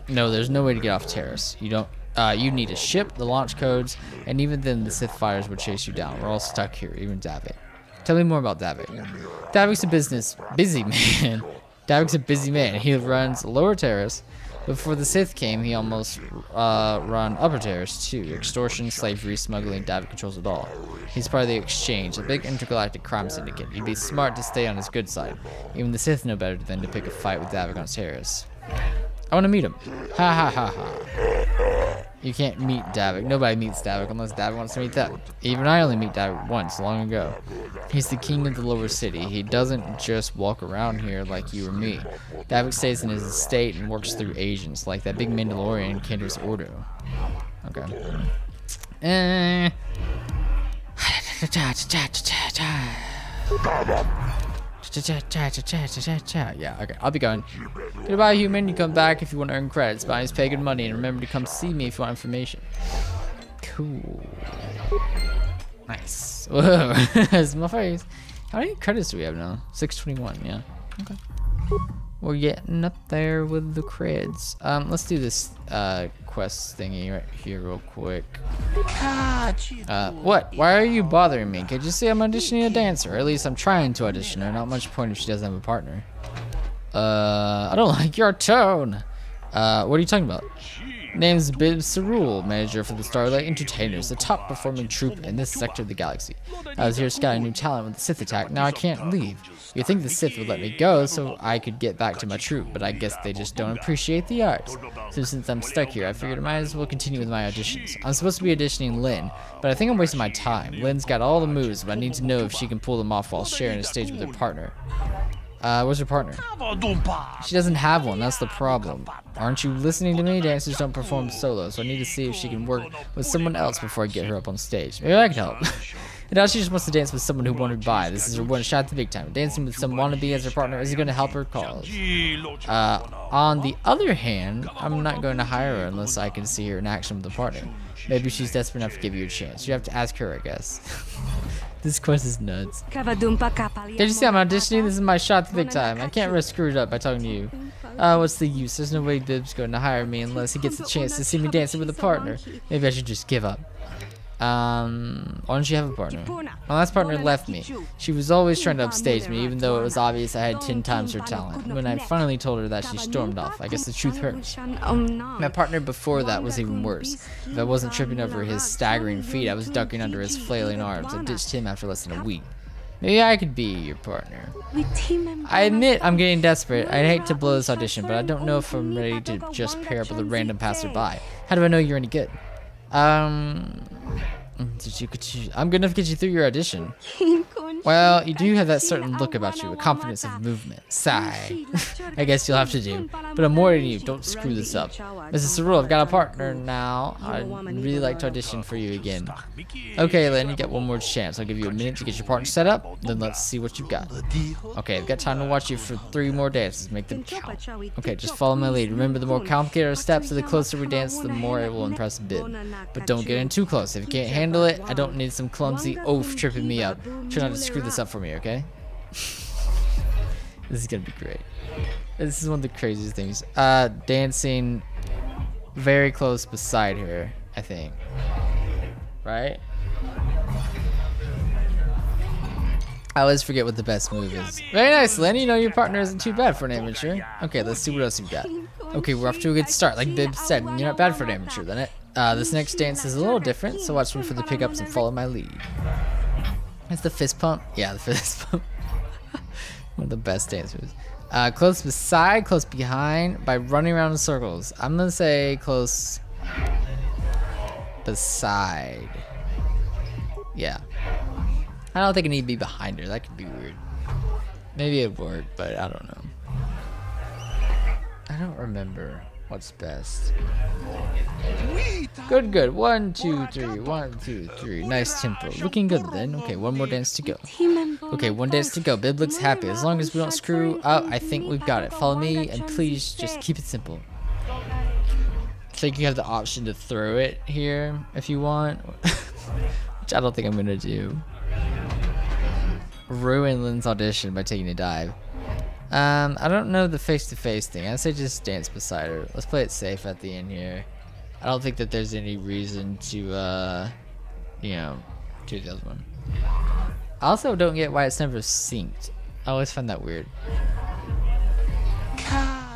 No, there's no way to get off Terrace. You need a ship, the launch codes, and even then the Sith fighters would chase you down. We're all stuck here, even Davik. Tell me more about Davik. Davik's a busy man. Davic's a busy man. He runs Lower Terrace. Before the Sith came, he almost run Upper Terrace too. Extortion, slavery, smuggling, Davic controls it all. He's part of the Exchange, a big intergalactic crime syndicate. You'd be smart to stay on his good side. Even the Sith know better than to pick a fight with Davic on Terrace. I want to meet him. Ha ha ha ha. You can't meet Davic. Nobody meets Davic unless Davic wants to meet them. Even I only meet Davic once, long ago. He's the king of the lower city. He doesn't just walk around here like you or me. Davic stays in his estate and works through agents, like that big Mandalorian Cander's Ordo. Okay. Yeah, okay, I'll be going. Goodbye, human. You come back if you want to earn credits. Buy pay good money, and remember to come see me if you want information. Cool. Nice. Whoa, that's my face. How many credits do we have now? 621, yeah. Okay. We're getting up there with the creds. Let's do this quest thingy right here real quick. What? Why are you bothering me? Could you see I'm auditioning a dancer? Or at least I'm trying to audition her. Not much point if she doesn't have a partner. I don't like your tone. What are you talking about? Name's Bib Cerule, manager for the Starlight Entertainers, the top performing troupe in this sector of the galaxy. I was here scouting new talent with the Sith attack. Now I can't leave. You'd think the Sith would let me go so I could get back to my troupe, but I guess they just don't appreciate the arts. So since I'm stuck here, I figured I might as well continue with my auditions. I'm supposed to be auditioning Lynn, but I think I'm wasting my time. Lynn's got all the moves, but I need to know if she can pull them off while sharing a stage with her partner. Where's her partner? She doesn't have one, that's the problem. Aren't you listening to me? Dancers don't perform solo, so I need to see if she can work with someone else before I get her up on stage. Maybe I can help. And now she just wants to dance with someone who won her by. This is her one shot at the big time. Dancing with some wannabe as her partner isn't going to help her cause. On the other hand, I'm not going to hire her unless I can see her in action with a partner. Maybe she's desperate enough to give you a chance. You have to ask her, I guess. This quest is nuts. Did you see I'm auditioning? This is my shot at the big time. I can't risk screw it up by talking to you. What's the use? There's no way Bib's going to hire me unless he gets a chance to see me dancing with a partner. Maybe I should just give up. Why don't you have a partner? My last partner left me. She was always trying to upstage me, even though it was obvious I had 10 times her talent. When I finally told her that, she stormed off. I guess the truth hurts. My partner before that was even worse. If I wasn't tripping over his staggering feet, I was ducking under his flailing arms. I ditched him after less than a week. Maybe I could be your partner. I admit I'm getting desperate. I'd hate to blow this audition, but I don't know if I'm ready to just pair up with a random passerby. How do I know you're any good? I'm good enough to get you through your audition. Well, you do have that certain look about you, a confidence of movement. Sigh. I guess you'll have to do. But I'm warning you, don't screw this up. Mrs. Cerule, I've got a partner now. I'd really like to audition for you again. Okay, Lynn, you get one more chance. I'll give you a minute to get your partner set up, then let's see what you've got. Okay, I've got time to watch you for 3 more dances. Make them count. Okay, just follow my lead. Remember, the more complicated our steps, the closer we dance, the more it will impress Bib. But don't get in too close. If you can't handle it, I don't need some clumsy oaf tripping me up. Try not to screw this up for me, okay? This is gonna be great. This is one of the craziest things. Dancing very close beside her, I think. Right? I always forget what the best move is. Very nice, Lynn. You know your partner isn't too bad for an amateur. Okay, let's see what else you've got. Okay, we're off to a good start. Like Bib said, you're not bad for an amateur, then it. This next dance is a little different, so watch me for the pickups and follow my lead. It's the fist pump. Yeah, the fist pump. One of the best dance moves. Close beside, close behind, by running around in circles. I'm gonna say close beside. Yeah. I don't think I need to be behind her. That could be weird. Maybe it'd work, but I don't know. I don't remember what's best. Good, good. 1, 2, 3. 1, 2, 3. Nice tempo. Looking good then. Okay, one more dance to go. Okay, one dance to go. Bib looks happy. As long as we don't screw up, I think we've got it. Follow me, and please just keep it simple. I think you have the option to throw it here if you want, which I don't think I'm gonna do. Ruin Lynn's audition by taking a dive. I don't know the face-to-face thing. I'd say just dance beside her. Let's play it safe at the end here. I don't think that there's any reason to, you know, do the other one. I also don't get why it's never synced. I always find that weird.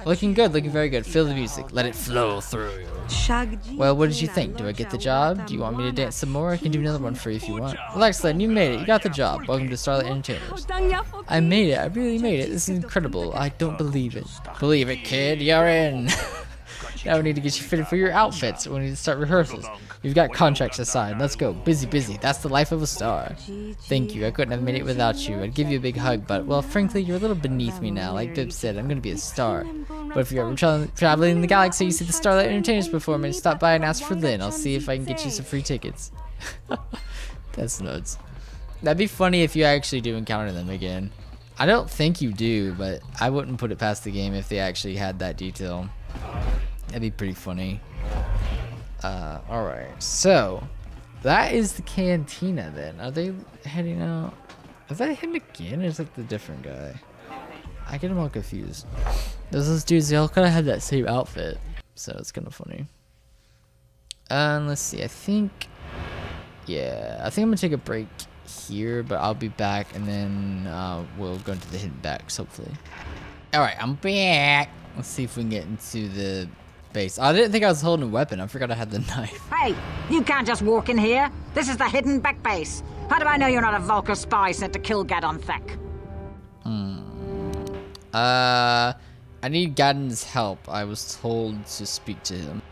Looking good, looking very good. Feel the music. Let it flow through you. Well, what did you think? Do I get the job? Do you want me to dance some more? I can do another one for you if you want. Relax, Len, you made it. You got the job. Welcome to Starlight Entertainers. I made it. I really made it. This is incredible. I don't believe it. Believe it, kid. You're in. Now we need to get you fitted for your outfits. We need to start rehearsals. You've got contracts to sign. Let's go. Busy, busy. That's the life of a star. Thank you. I couldn't have made it without you. I'd give you a big hug, but, well, frankly, you're a little beneath me now. Like Bib said, I'm going to be a star. But if you're ever traveling in the galaxy, you see the Starlight Entertainers performance, stop by and ask for Lynn. I'll see if I can get you some free tickets. That's nuts. That'd be funny if you actually do encounter them again. I don't think you do, but I wouldn't put it past the game if they actually had that detail. That'd be pretty funny. Alright, so that is the cantina then. Are they heading out? Is that him again, or is that the different guy? I get them all confused. Those dudes, they all kind of had that same outfit, so it's kind of funny. Let's see, I think I'm gonna take a break here, but I'll be back, and then we'll go into the hidden backs, hopefully. Alright, I'm back. Let's see if we can get into the base. I didn't think I was holding a weapon. I forgot I had the knife. Hey, you can't just walk in here. This is the hidden back base. How do I know you're not a Vulcar spy sent to kill Gadon Thek? I need Gadon's help. I was told to speak to him.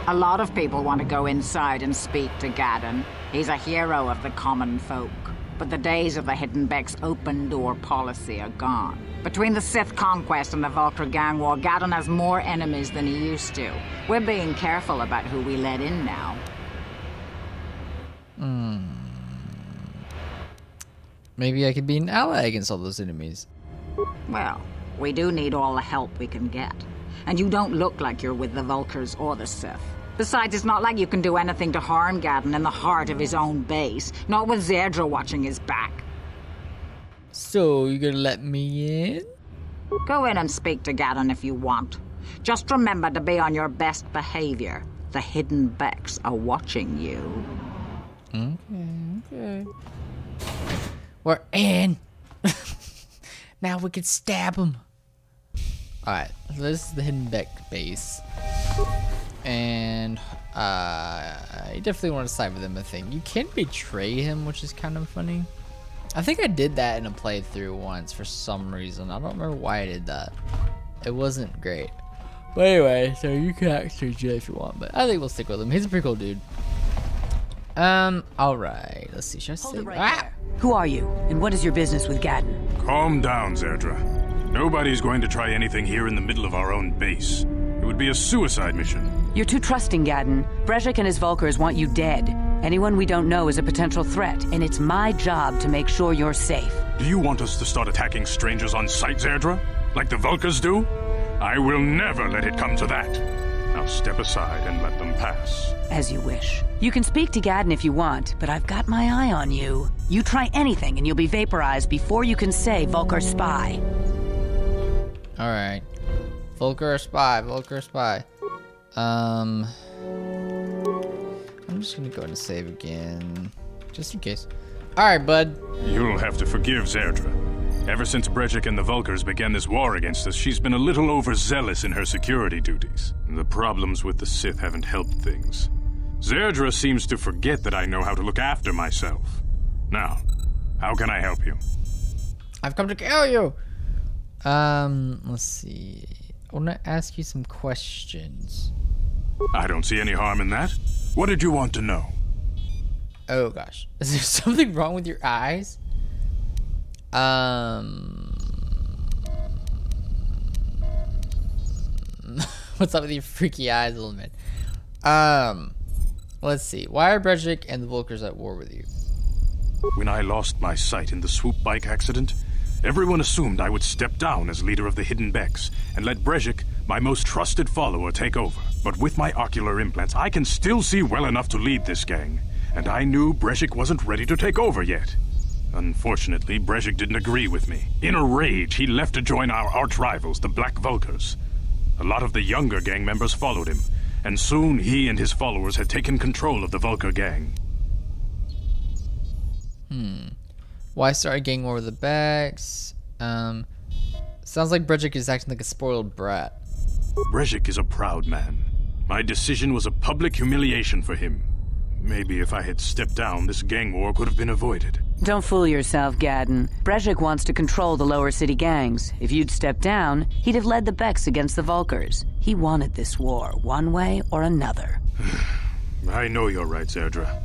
A lot of people want to go inside and speak to Gadon. He's a hero of the common folk. But the days of the Hidden Beck's open door policy are gone. Between the Sith conquest and the Vulcar gang war, Gadon has more enemies than he used to. We're being careful about who we let in now. Maybe I could be an ally against all those enemies. Well, we do need all the help we can get. And you don't look like you're with the Vulcars or the Sith. Besides, it's not like you can do anything to harm Gadon in the heart of his own base. Not with Zerdra watching his back. So, you gonna let me in? Go in and speak to Gadon if you want. Just remember to be on your best behavior. The Hidden Becks are watching you. Okay. We're in. Now we can stab him. Alright, so this is the Hidden Beck base. And you definitely want to side with him, I think. You can betray him, which is kind of funny. I think I did that in a playthrough once for some reason. I don't remember why I did that. It wasn't great. But anyway, so you can actually do it if you want, but I think we'll stick with him. He's a pretty cool dude. Alright. Let's see. Should I say right Who are you, and what is your business with Gadon? Calm down, Zerdra. Nobody's going to try anything here in the middle of our own base. It would be a suicide mission. You're too trusting, Gadon. Brezhik and his Vulcars want you dead. Anyone we don't know is a potential threat, and it's my job to make sure you're safe. Do you want us to start attacking strangers on sight, Zerdra? Like the Vulcars do? I will never let it come to that. Now step aside and let them pass. As you wish. You can speak to Gadon if you want, but I've got my eye on you. You try anything and you'll be vaporized before you can say Vulcar spy. Alright. Vulcar spy, Vulcar spy. I'm just gonna go ahead and save again. Just in case. Alright, bud. You'll have to forgive Zerdra. Ever since Brezhik and the Vulcars began this war against us, she's been a little overzealous in her security duties. The problems with the Sith haven't helped things. Zerdra seems to forget that I know how to look after myself. Now, how can I help you? I've come to kill you! Let's see. I want to ask you some questions. I don't see any harm in that. What did you want to know? Oh gosh. Is there something wrong with your eyes? What's up with your freaky eyes, little man? Let's see. Why are Brezhik and the Vulcars at war with you? When I lost my sight in the swoop bike accident, everyone assumed I would step down as leader of the Hidden Becks and let Brezhik, my most trusted follower, take over. But with my ocular implants, I can still see well enough to lead this gang, and I knew Brezhik wasn't ready to take over yet. Unfortunately, Brezhik didn't agree with me. In a rage, he left to join our arch-rivals, the Black Vulcars. A lot of the younger gang members followed him, and soon he and his followers had taken control of the Vulcar gang. Why start a gang war with the Becks? Sounds like Brezhik is acting like a spoiled brat. Brezhik is a proud man. My decision was a public humiliation for him. Maybe if I had stepped down, this gang war could have been avoided. Don't fool yourself, Gadden. Brezhik wants to control the lower city gangs. If you'd stepped down, he'd have led the Becks against the Vulkars. He wanted this war, one way or another. I know you're right, Zerdra.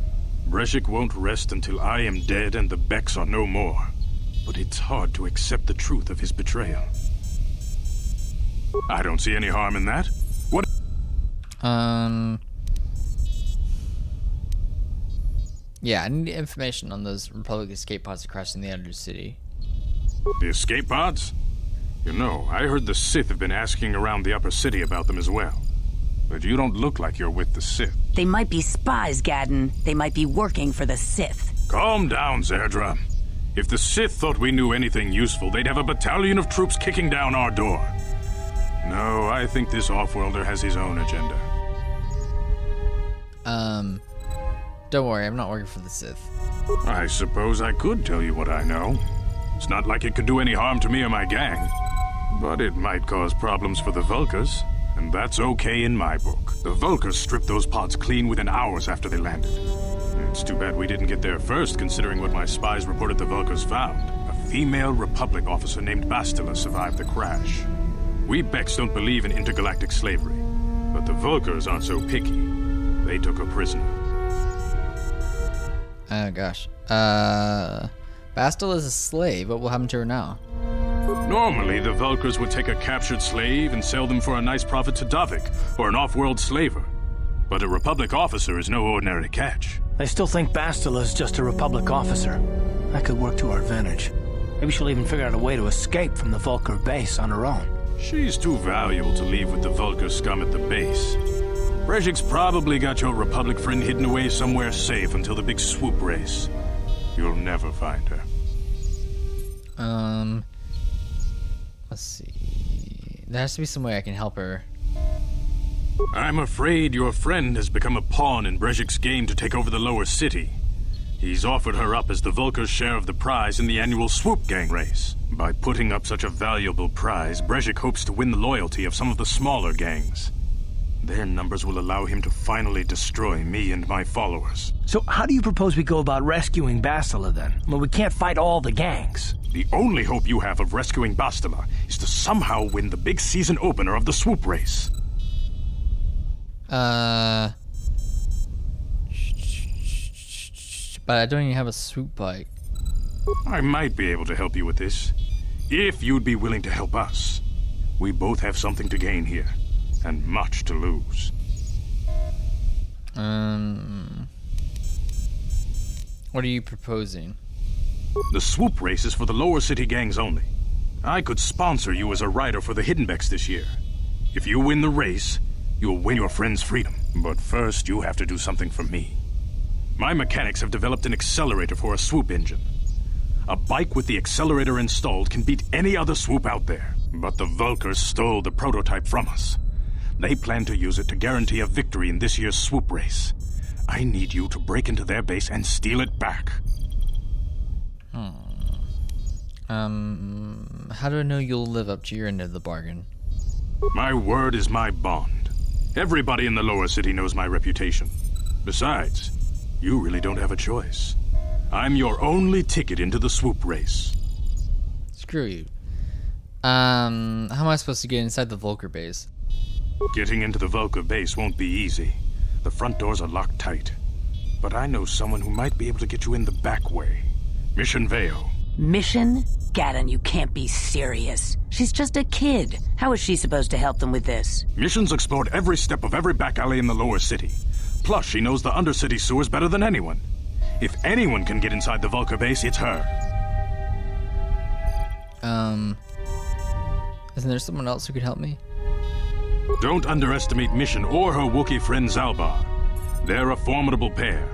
Brezhik won't rest until I am dead and the Becks are no more. But it's hard to accept the truth of his betrayal. I don't see any harm in that. What? Yeah, I need information on those Republic escape pods crashing the Undercity. The escape pods? You know, I heard the Sith have been asking around the upper city about them as well. But you don't look like you're with the Sith. They might be spies, Gadden. They might be working for the Sith. Calm down, Zerdra. If the Sith thought we knew anything useful, they'd have a battalion of troops kicking down our door. No, I think this off-worlder has his own agenda. Don't worry, I'm not working for the Sith. I suppose I could tell you what I know. It's not like it could do any harm to me or my gang. But it might cause problems for the Vulkars, and that's okay in my book. The Vulkars stripped those pods clean within hours after they landed. It's too bad we didn't get there first, considering what my spies reported the Vulkars found. A female Republic officer named Bastila survived the crash. We Becks don't believe in intergalactic slavery, but the Vulkars aren't so picky. They took her prisoner. Oh gosh. Bastila is a slave. What will happen to her now? Normally, the Vulkars would take a captured slave and sell them for a nice profit to Davik, or an off-world slaver. But a Republic officer is no ordinary catch. They still think Bastila is just a Republic officer. That could work to our advantage. Maybe she'll even figure out a way to escape from the Vulkar base on her own. She's too valuable to leave with the Vulkar scum at the base. Brezhik's probably got your Republic friend hidden away somewhere safe until the big swoop race. You'll never find her. Let's see. There has to be some way I can help her. I'm afraid your friend has become a pawn in Brezhik's game to take over the lower city. He's offered her up as the Vulkar's share of the prize in the annual swoop gang race. By putting up such a valuable prize, Brezhik hopes to win the loyalty of some of the smaller gangs. Their numbers will allow him to finally destroy me and my followers. So how do you propose we go about rescuing Bastila then? Well, we can't fight all the gangs. The only hope you have of rescuing Bastila is to somehow win the big season opener of the swoop race. But I don't even have a swoop bike. I might be able to help you with this, if you'd be willing to help us. We both have something to gain here, and much to lose. What are you proposing? The swoop race is for the lower city gangs only. I could sponsor you as a rider for the Hiddenbecks this year. If you win the race, you'll win your friend's freedom. But first, you have to do something for me. My mechanics have developed an accelerator for a swoop engine. A bike with the accelerator installed can beat any other swoop out there. But the Vulkars stole the prototype from us. They plan to use it to guarantee a victory in this year's swoop race. I need you to break into their base and steal it back. How do I know you'll live up to your end of the bargain? My word is my bond. Everybody in the lower city knows my reputation. Besides, you really don't have a choice. I'm your only ticket into the swoop race. Screw you. How am I supposed to get inside the Vulkar base? Getting into the Vulkar base won't be easy. The front doors are locked tight. But I know someone who might be able to get you in the back way. Mission Veo. Mission? Gadden, you can't be serious. She's just a kid. How is she supposed to help them with this? Mission's explored every step of every back alley in the lower city. Plus, she knows the undercity sewers better than anyone. If anyone can get inside the Vulkar base, it's her. Isn't there someone else who could help me? Don't underestimate Mission or her Wookiee friend Zalbar. They're a formidable pair.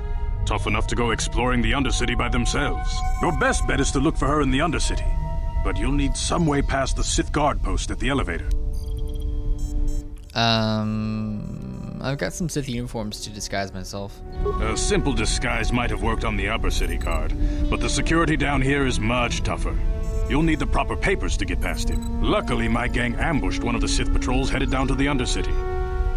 Tough enough to go exploring the Undercity by themselves. Your best bet is to look for her in the Undercity. But you'll need some way past the Sith guard post at the elevator. I've got some Sith uniforms to disguise myself. A simple disguise might have worked on the Upper City guard, but the security down here is much tougher. You'll need the proper papers to get past him. Luckily, my gang ambushed one of the Sith patrols headed down to the Undercity.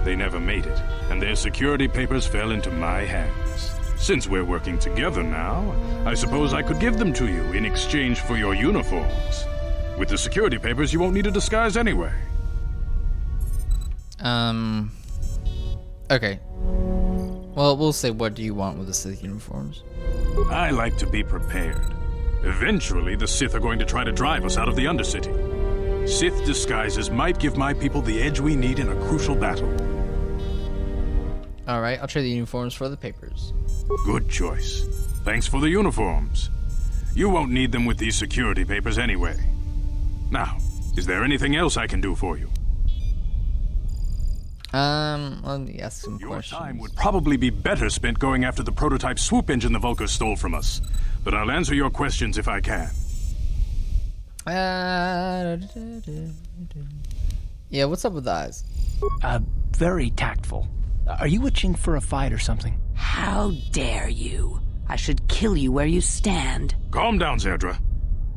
They never made it, and their security papers fell into my hands. Since we're working together now, I suppose I could give them to you in exchange for your uniforms. With the security papers, you won't need a disguise anyway. Okay. Well, we'll say, what do you want with the Sith uniforms? I like to be prepared. Eventually, the Sith are going to try to drive us out of the Undercity. Sith disguises might give my people the edge we need in a crucial battle. Alright, I'll trade the uniforms for the papers. Good choice. Thanks for the uniforms. You won't need them with these security papers anyway. Now, is there anything else I can do for you? Let me ask some Your questions. time would probably be better spent going after the prototype swoop engine the Vulkars stole from us. But I'll answer your questions if I can. Yeah, what's up with the eyes? Very tactful. Are you itching for a fight or something? How dare you? I should kill you where you stand. Calm down, Zerdra.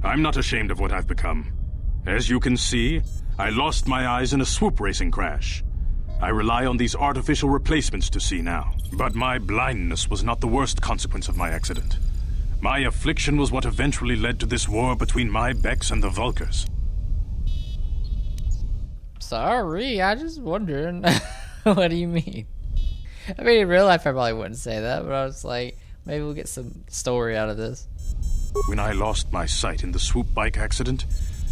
I'm not ashamed of what I've become. As you can see, I lost my eyes in a swoop racing crash. I rely on these artificial replacements to see now. But my blindness was not the worst consequence of my accident. My affliction was what eventually led to this war between my Becks and the Vulkars. Sorry, I just wondering. What do you mean? I mean, in real life, I probably wouldn't say that, but I was like, maybe we'll get some story out of this. When I lost my sight in the swoop bike accident,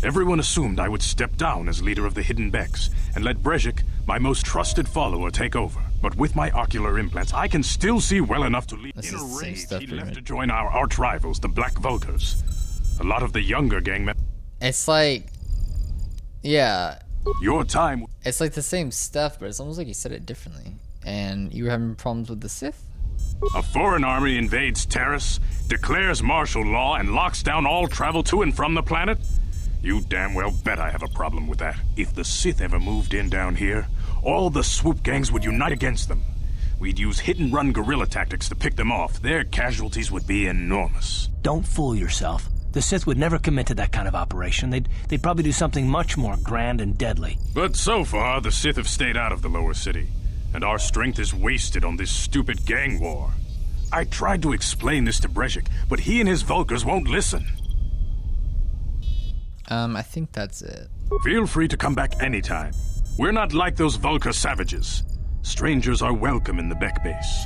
everyone assumed I would step down as leader of the Hidden Becks and let Brezhik, my most trusted follower, take over. But with my ocular implants, I can still see well enough to lead. In a rage, he left to join our arch rivals, the Black Vulkars. A lot of the younger gang members. It's like, yeah. Your time. It's like the same stuff, but it's almost like you said it differently. And you were having problems with the Sith? A foreign army invades Terrace, declares martial law, and locks down all travel to and from the planet? You damn well bet I have a problem with that. If the Sith ever moved in down here, all the swoop gangs would unite against them. We'd use hit-and-run guerrilla tactics to pick them off. Their casualties would be enormous. Don't fool yourself. The Sith would never commit to that kind of operation. They'd probably do something much more grand and deadly. But so far, the Sith have stayed out of the lower city, and our strength is wasted on this stupid gang war. I tried to explain this to Brezhik, but he and his Vulkars won't listen. I think that's it. Feel free to come back anytime. We're not like those Vulkar savages. Strangers are welcome in the Beck base.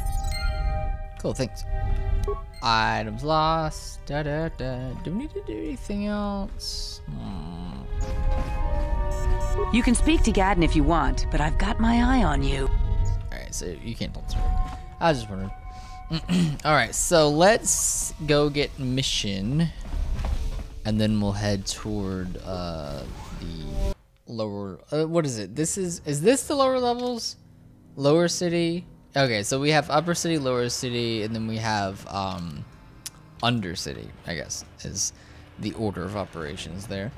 Cool, thanks. Items lost. Da da da. Do we need to do anything else? You can speak to Gadden if you want, but I've got my eye on you. Alright, so you can't tell us. I was just wondering. Alright, so let's go get mission. And then we'll head toward the lower what is it? Is this the lower levels? Lower city? Okay, so we have upper city, lower city, and then we have under city, I guess, is the order of operations there.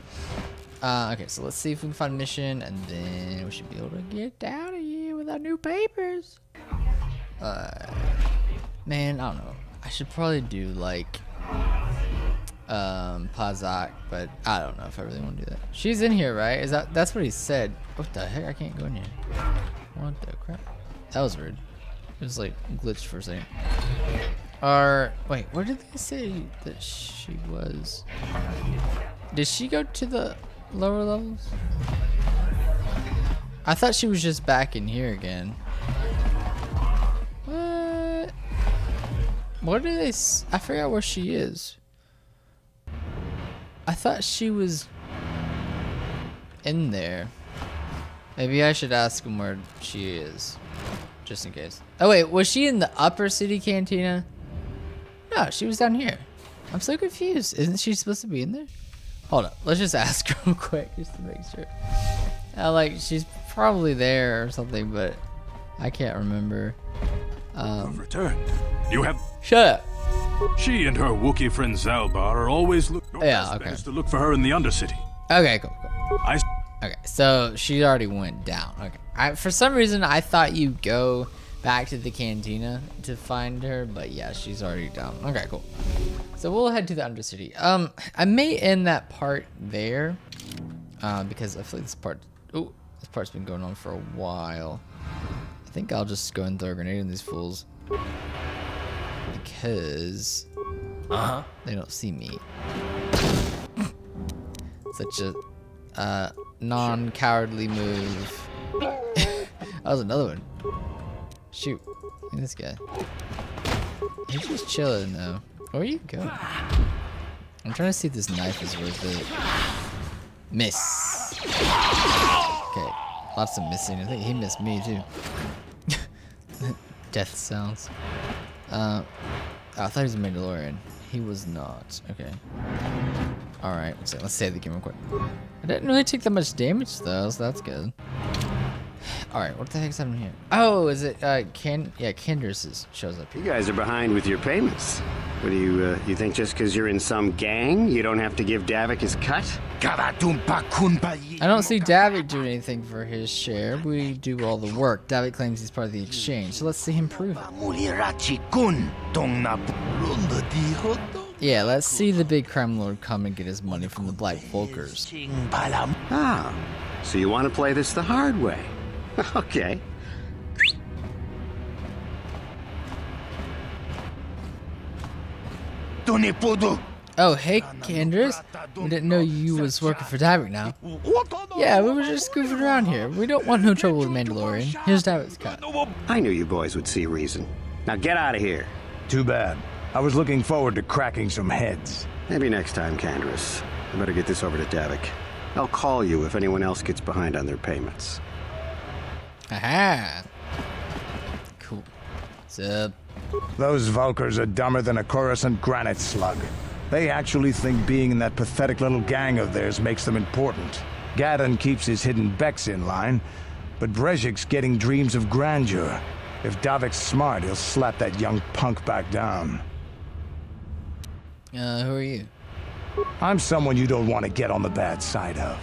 Okay, so let's see if we can find mission, and then we should be able to get out of here with our new papers. Man, I don't know. I should probably do like Pazak, but I don't know if I really want to do that. She's in here, right? That's what he said. What the heck? I can't go in here. What the crap? That was weird. It was like glitched for a second. Wait, where did they say that she was? Did she go to the lower levels? I thought she was just back in here again. What? What did they? I forgot where she is. I thought she was in there. Maybe I should ask him where she is, just in case. Oh wait, was she in the upper city cantina? No, she was down here. I'm so confused. Isn't she supposed to be in there? Hold up, let's just ask real quick just to make sure. Like, she's probably there or something, but I can't remember. You've returned. You have. Shut up. She and her Wookiee friend Zalbar are always looking. Yeah, okay. To look for her in the Undercity. Okay, cool. Okay, so she already went down. Okay. For some reason, I thought you go back to the cantina to find her, but yeah, she's already down. Okay, cool. So we'll head to the Undercity. I may end that part there, because I feel like this part's been going on for a while. I think I'll just go and throw a grenade in these fools because they don't see me. Such a non-cowardly move. That was another one. Shoot. Look at this guy. He's just chilling though. Where you go? I'm trying to see if this knife is worth it. Miss. Okay. Lots of missing. I think he missed me too. Death sounds. I thought he was a Mandalorian. He was not. Okay. Alright, let's save the game real quick. I didn't really take that much damage though, so that's good. Alright, what the heck's happening here? Oh, is it Candace shows up here. You guys are behind with your payments. What do you think just because you're in some gang, you don't have to give Davik his cut? I don't see Davik doing anything for his share. We do all the work. Davik claims he's part of the exchange, so let's see him prove it. Yeah, let's see the big crime lord come and get his money from the Black Volkers. Ah, so you want to play this the hard way? Okay. Oh, hey, Candace. We didn't know you was working for Davik now. Yeah, we were just goofing around here. We don't want no trouble with Mandalorian. Here's Davik's cut. I knew you boys would see reason. Now get out of here. Too bad. I was looking forward to cracking some heads. Maybe next time, Candace. I better get this over to Davik. I'll call you if anyone else gets behind on their payments. Aha. Cool. What's up? Those Vulkars are dumber than a Coruscant granite slug. They actually think being in that pathetic little gang of theirs makes them important. Gadon keeps his hidden Becks in line, but Brejik's getting dreams of grandeur. If Davik's smart, he'll slap that young punk back down. Who are you? I'm someone you don't want to get on the bad side of.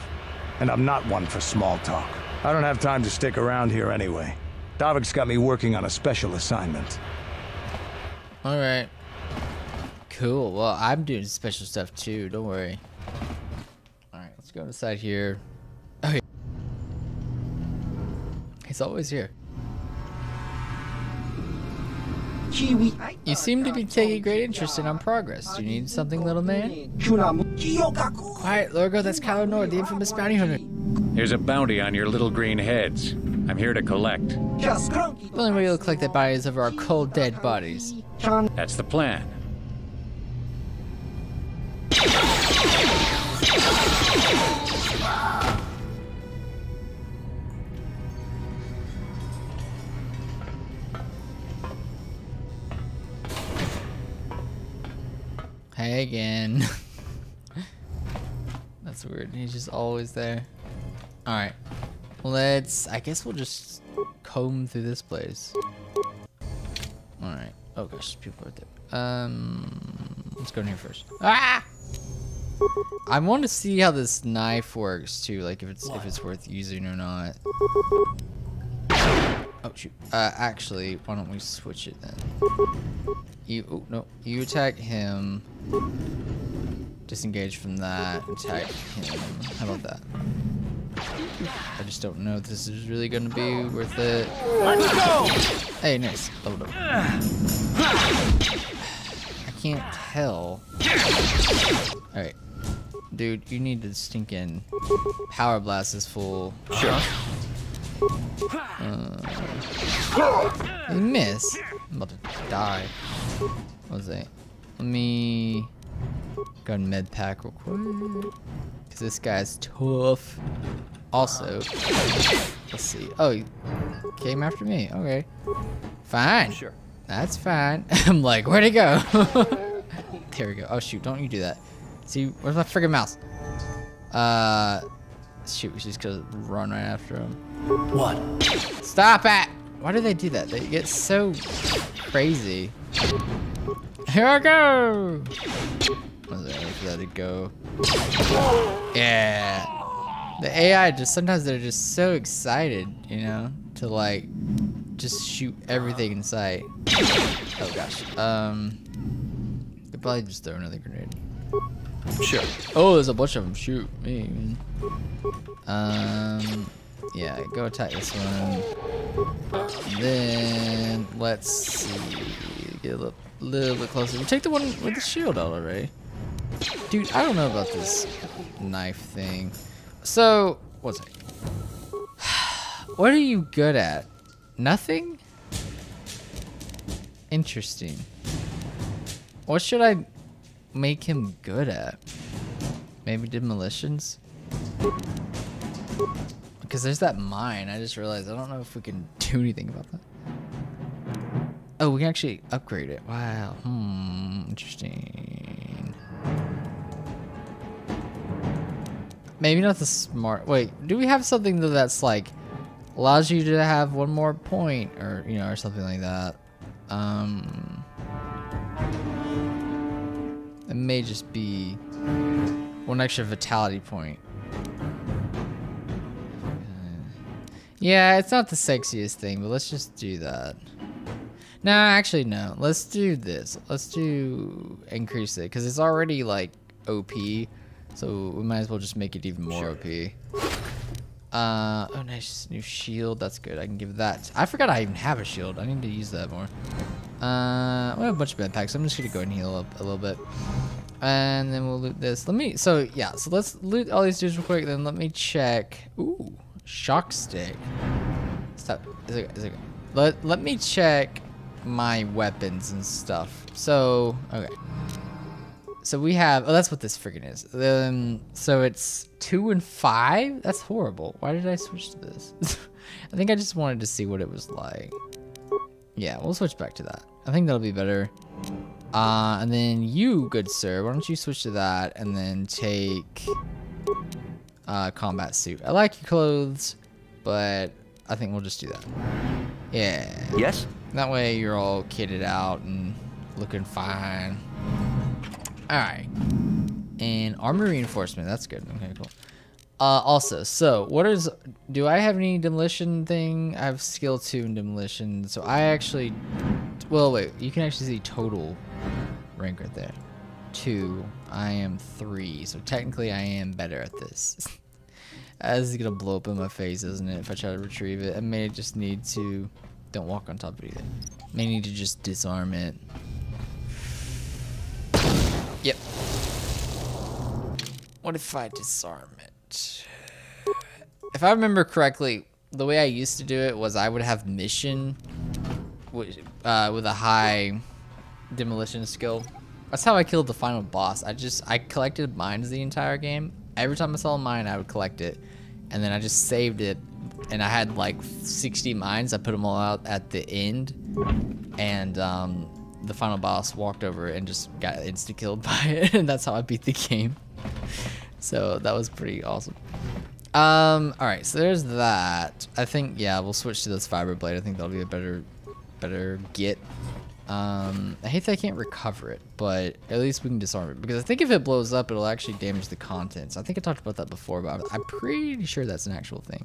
And I'm not one for small talk. I don't have time to stick around here anyway. Davik's got me working on a special assignment. Alright. Cool. Well, I'm doing special stuff too. Don't worry. Alright, let's go inside here. Oh, yeah. He's always here. You seem to be taking great interest in our progress. Do you need something, little man? Quiet, Lorgo. That's Kylo Nord, the infamous bounty hunter. There's a bounty on your little green heads. I'm here to collect. The only way you'll collect that bounty is over our cold, dead bodies. That's the plan. Hey again. That's weird. He's just always there. Alright. I guess we'll just comb through this place. Alright. Oh gosh, people right there. Let's go in here first. Ah! I want to see how this knife works too, like if it's worth using or not. Oh shoot. Actually, why don't we switch it then? You attack him. Disengage from that. Attack him. How about that? I just don't know if this is really gonna be worth it. Let's go! Hey, nice. Leveled up. I can't tell. Alright. Dude, you need to stink in. Power blast is full. Sure. You miss. I'm about to die. What was that? Let me go and med pack real quick. Cause this guy's tough. Also, let's see. Oh, he came after me. Okay. Fine. Sure. That's fine. I'm like, where'd he go? There we go. Oh shoot, don't you do that. See, where's my friggin' mouse? Shoot, we just gonna run right after him. What? Stop it! Why do they do that? They get so crazy. Here I go! Was there for that to go? Yeah. The AI just sometimes they're just so excited, you know, to like just shoot everything in sight. Oh gosh. Could probably just throw another grenade. Sure. Oh, there's a bunch of them. Shoot me. Yeah, go attack this one. Then let's see. Get a little bit closer. We'll take the one with the shield out already. Dude, I don't know about this knife thing. So, what's it? What are you good at? Nothing? Interesting. What should I make him good at? Maybe demolitions? Because there's that mine. I just realized I don't know if we can do anything about that. Oh, we can actually upgrade it. Wow. Interesting. Maybe not the smart. Wait, do we have something that's like allows you to have one more point, or you know, or something like that? It may just be one extra vitality point. Yeah, it's not the sexiest thing, but let's just do that. No, actually, no. Let's do this. Let's do increase it, because it's already, like, OP. So we might as well just make it even more OP. Oh, nice. New shield. That's good. I can give that. I forgot I even have a shield. I need to use that more. We have a bunch of med packs. So I'm just going to go ahead and heal up a little bit. And then we'll loot this. So let's loot all these dudes real quick. Then let me check. Ooh, shock stick. Stop. Is it let me check my weapons and stuff. So, okay. So we have, oh, that's what this freaking is. So it's 2 and 5? That's horrible. Why did I switch to this? I think I just wanted to see what it was like. Yeah, we'll switch back to that. I think that'll be better. And then you, good sir, why don't you switch to that and then take combat suit. I like your clothes, but I think we'll just do that. Yeah. Yes? That way you're all kitted out and looking fine. Alright. And armor reinforcement, that's good. Okay, cool. Also, so do I have any demolition thing? I have skill 2 in demolition. So I actually, well, wait, you can actually see total rank right there. 2, I am 3. So technically I am better at this. This is gonna blow up in my face, isn't it? If I try to retrieve it, I may just need to, don't walk on top of it either. May need to just disarm it. Yep. What if I disarm it? If I remember correctly, the way I used to do it was I would have mission with a high demolition skill. That's how I killed the final boss. I collected mines the entire game. Every time I saw a mine, I would collect it. And then I just saved it. And I had like 60 mines. I put them all out at the end. And the final boss walked over and just got insta-killed by it. And that's how I beat the game. So that was pretty awesome. Alright, so there's that. I think, yeah, we'll switch to this fiber blade. I think that'll be a better get. I hate that I can't recover it, but at least we can disarm it. Because I think if it blows up, it'll actually damage the contents. I think I talked about that before, but I'm pretty sure that's an actual thing.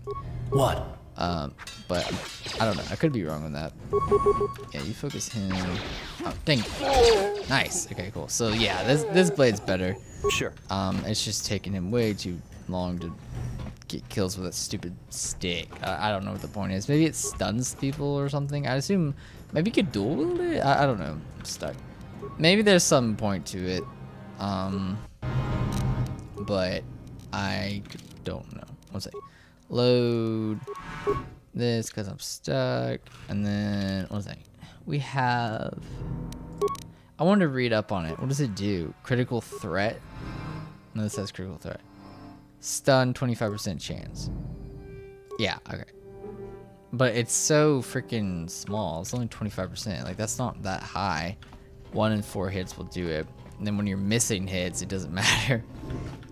What? But I don't know. I could be wrong on that. Yeah, you focus him. Oh, dang it. Nice. Okay, cool. So yeah, this blade's better. Sure. It's just taking him way too long to get kills with that stupid stick. I don't know what the point is. Maybe it stuns people or something. I assume maybe you could dual wield it. I don't know. I'm stuck. Maybe there's some point to it. But I don't know. One sec. Load this because I'm stuck. And then one sec. We have. I wanted to read up on it. What does it do? Critical threat? No, this says critical threat. Stun 25% chance. Yeah, okay. But it's so freaking small. It's only 25%. Like, that's not that high. 1 in 4 hits will do it. And then when you're missing hits, it doesn't matter.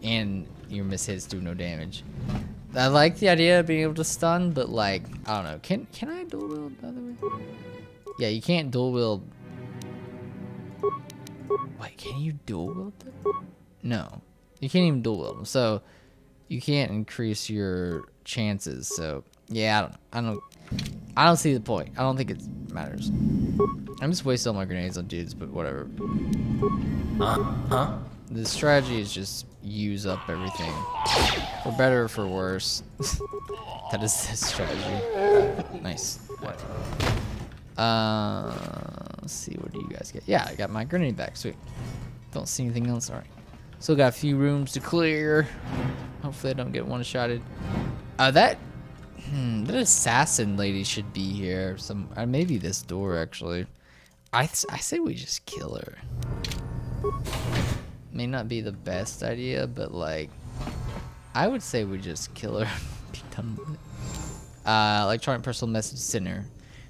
And your miss hits do no damage. I like the idea of being able to stun, but like, I don't know. Can I dual wield the other way? Yeah, you can't dual wield. Wait, can you dual wield them? No. You can't even dual wield them. So you can't increase your chances. So yeah, I don't I don't see the point. I don't think it matters. I'm just wasting all my grenades on dudes, but whatever. The strategy is just use up everything. For better or for worse. That is the strategy. Nice. Let's see, what do you guys get? Yeah, I got my grenade back. Sweet. Don't see anything else. Alright. Still got a few rooms to clear. Hopefully I don't get one-shotted. That assassin lady should be here. Maybe this door, actually. I say we just kill her. May not be the best idea, but like, I would say we just kill her. Be done with it. Electronic personal message center.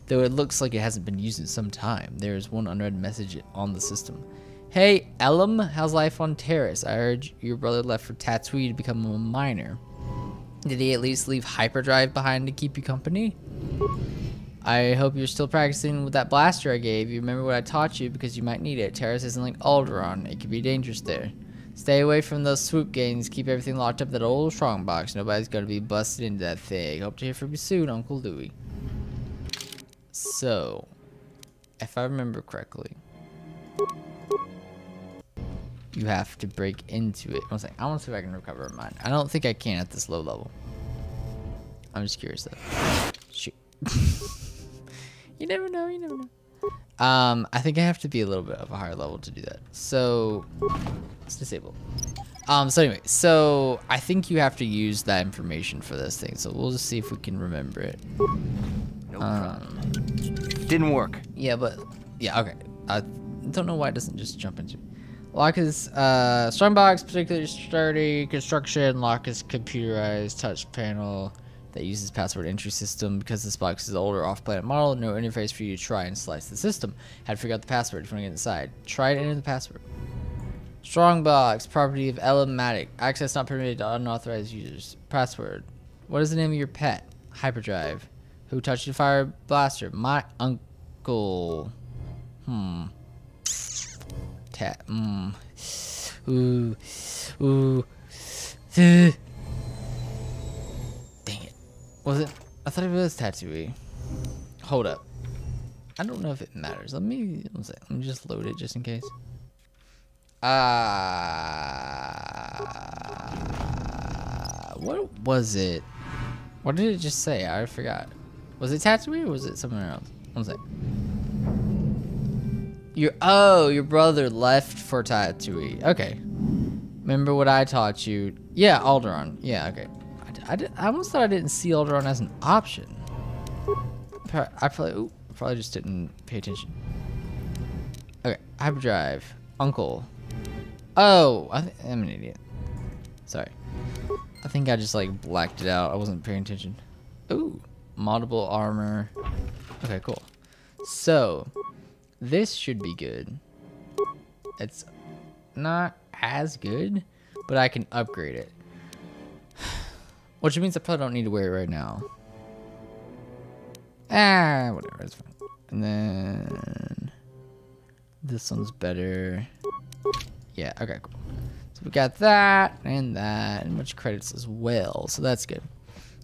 Though it looks like it hasn't been used in some time. There's one unread message on the system. Hey, Elam, how's life on Terrace? I heard your brother left for Tatooine to become a miner. Did he at least leave hyperdrive behind to keep you company? I hope you're still practicing with that blaster I gave you. Remember what I taught you because you might need it. Terrace isn't like Alderaan. It could be dangerous there. Stay away from those swoop gangs. Keep everything locked up in that old strongbox. Nobody's gonna be busted into that thing. Hope to hear from you soon, Uncle Louie. So, if I remember correctly, you have to break into it. One second. I want to see if I can recover mine. I don't think I can at this low level. I'm just curious though. Shoot. You never know, you never know. I think I have to be a little bit of a higher level to do that. So, it's disabled. So anyway, so I think you have to use that information for this thing. So we'll just see if we can remember it. No problem. Didn't work. Yeah, but, yeah, okay. I don't know why it doesn't just jump into it. Lock is, strongbox, particularly sturdy, construction, lock is computerized, touch panel that uses password entry system. Because this box is an older off-planet model, no interface for you to try and slice the system. How to figure out the password if you want to get inside. Try to enter the password. Strongbox, property of Elematic. Access not permitted to unauthorized users. Password. What is the name of your pet? Hyperdrive. Who touched the fire blaster? My uncle. Ooh. Dang it. Was it? I thought it was Tatooine. Hold up. I don't know if it matters. Let me just load it just in case. What was it? What did it just say? I forgot. Was it Tatooine or was it somewhere else? One sec. Your brother left for Tatooine. Okay. Remember what I taught you? Yeah, Alderaan. Yeah, okay. I almost thought I didn't see Alderaan as an option. I probably just didn't pay attention. Okay, hyperdrive. Uncle. Oh, I'm an idiot. Sorry. I think I just like blacked it out. I wasn't paying attention. Ooh, moddable armor. Okay, cool. So, this should be good. It's not as good, but I can upgrade it. Which means I probably don't need to wear it right now. Whatever, it's fine. And then this one's better. Yeah, okay, cool. So we got that and much credits as well. So that's good.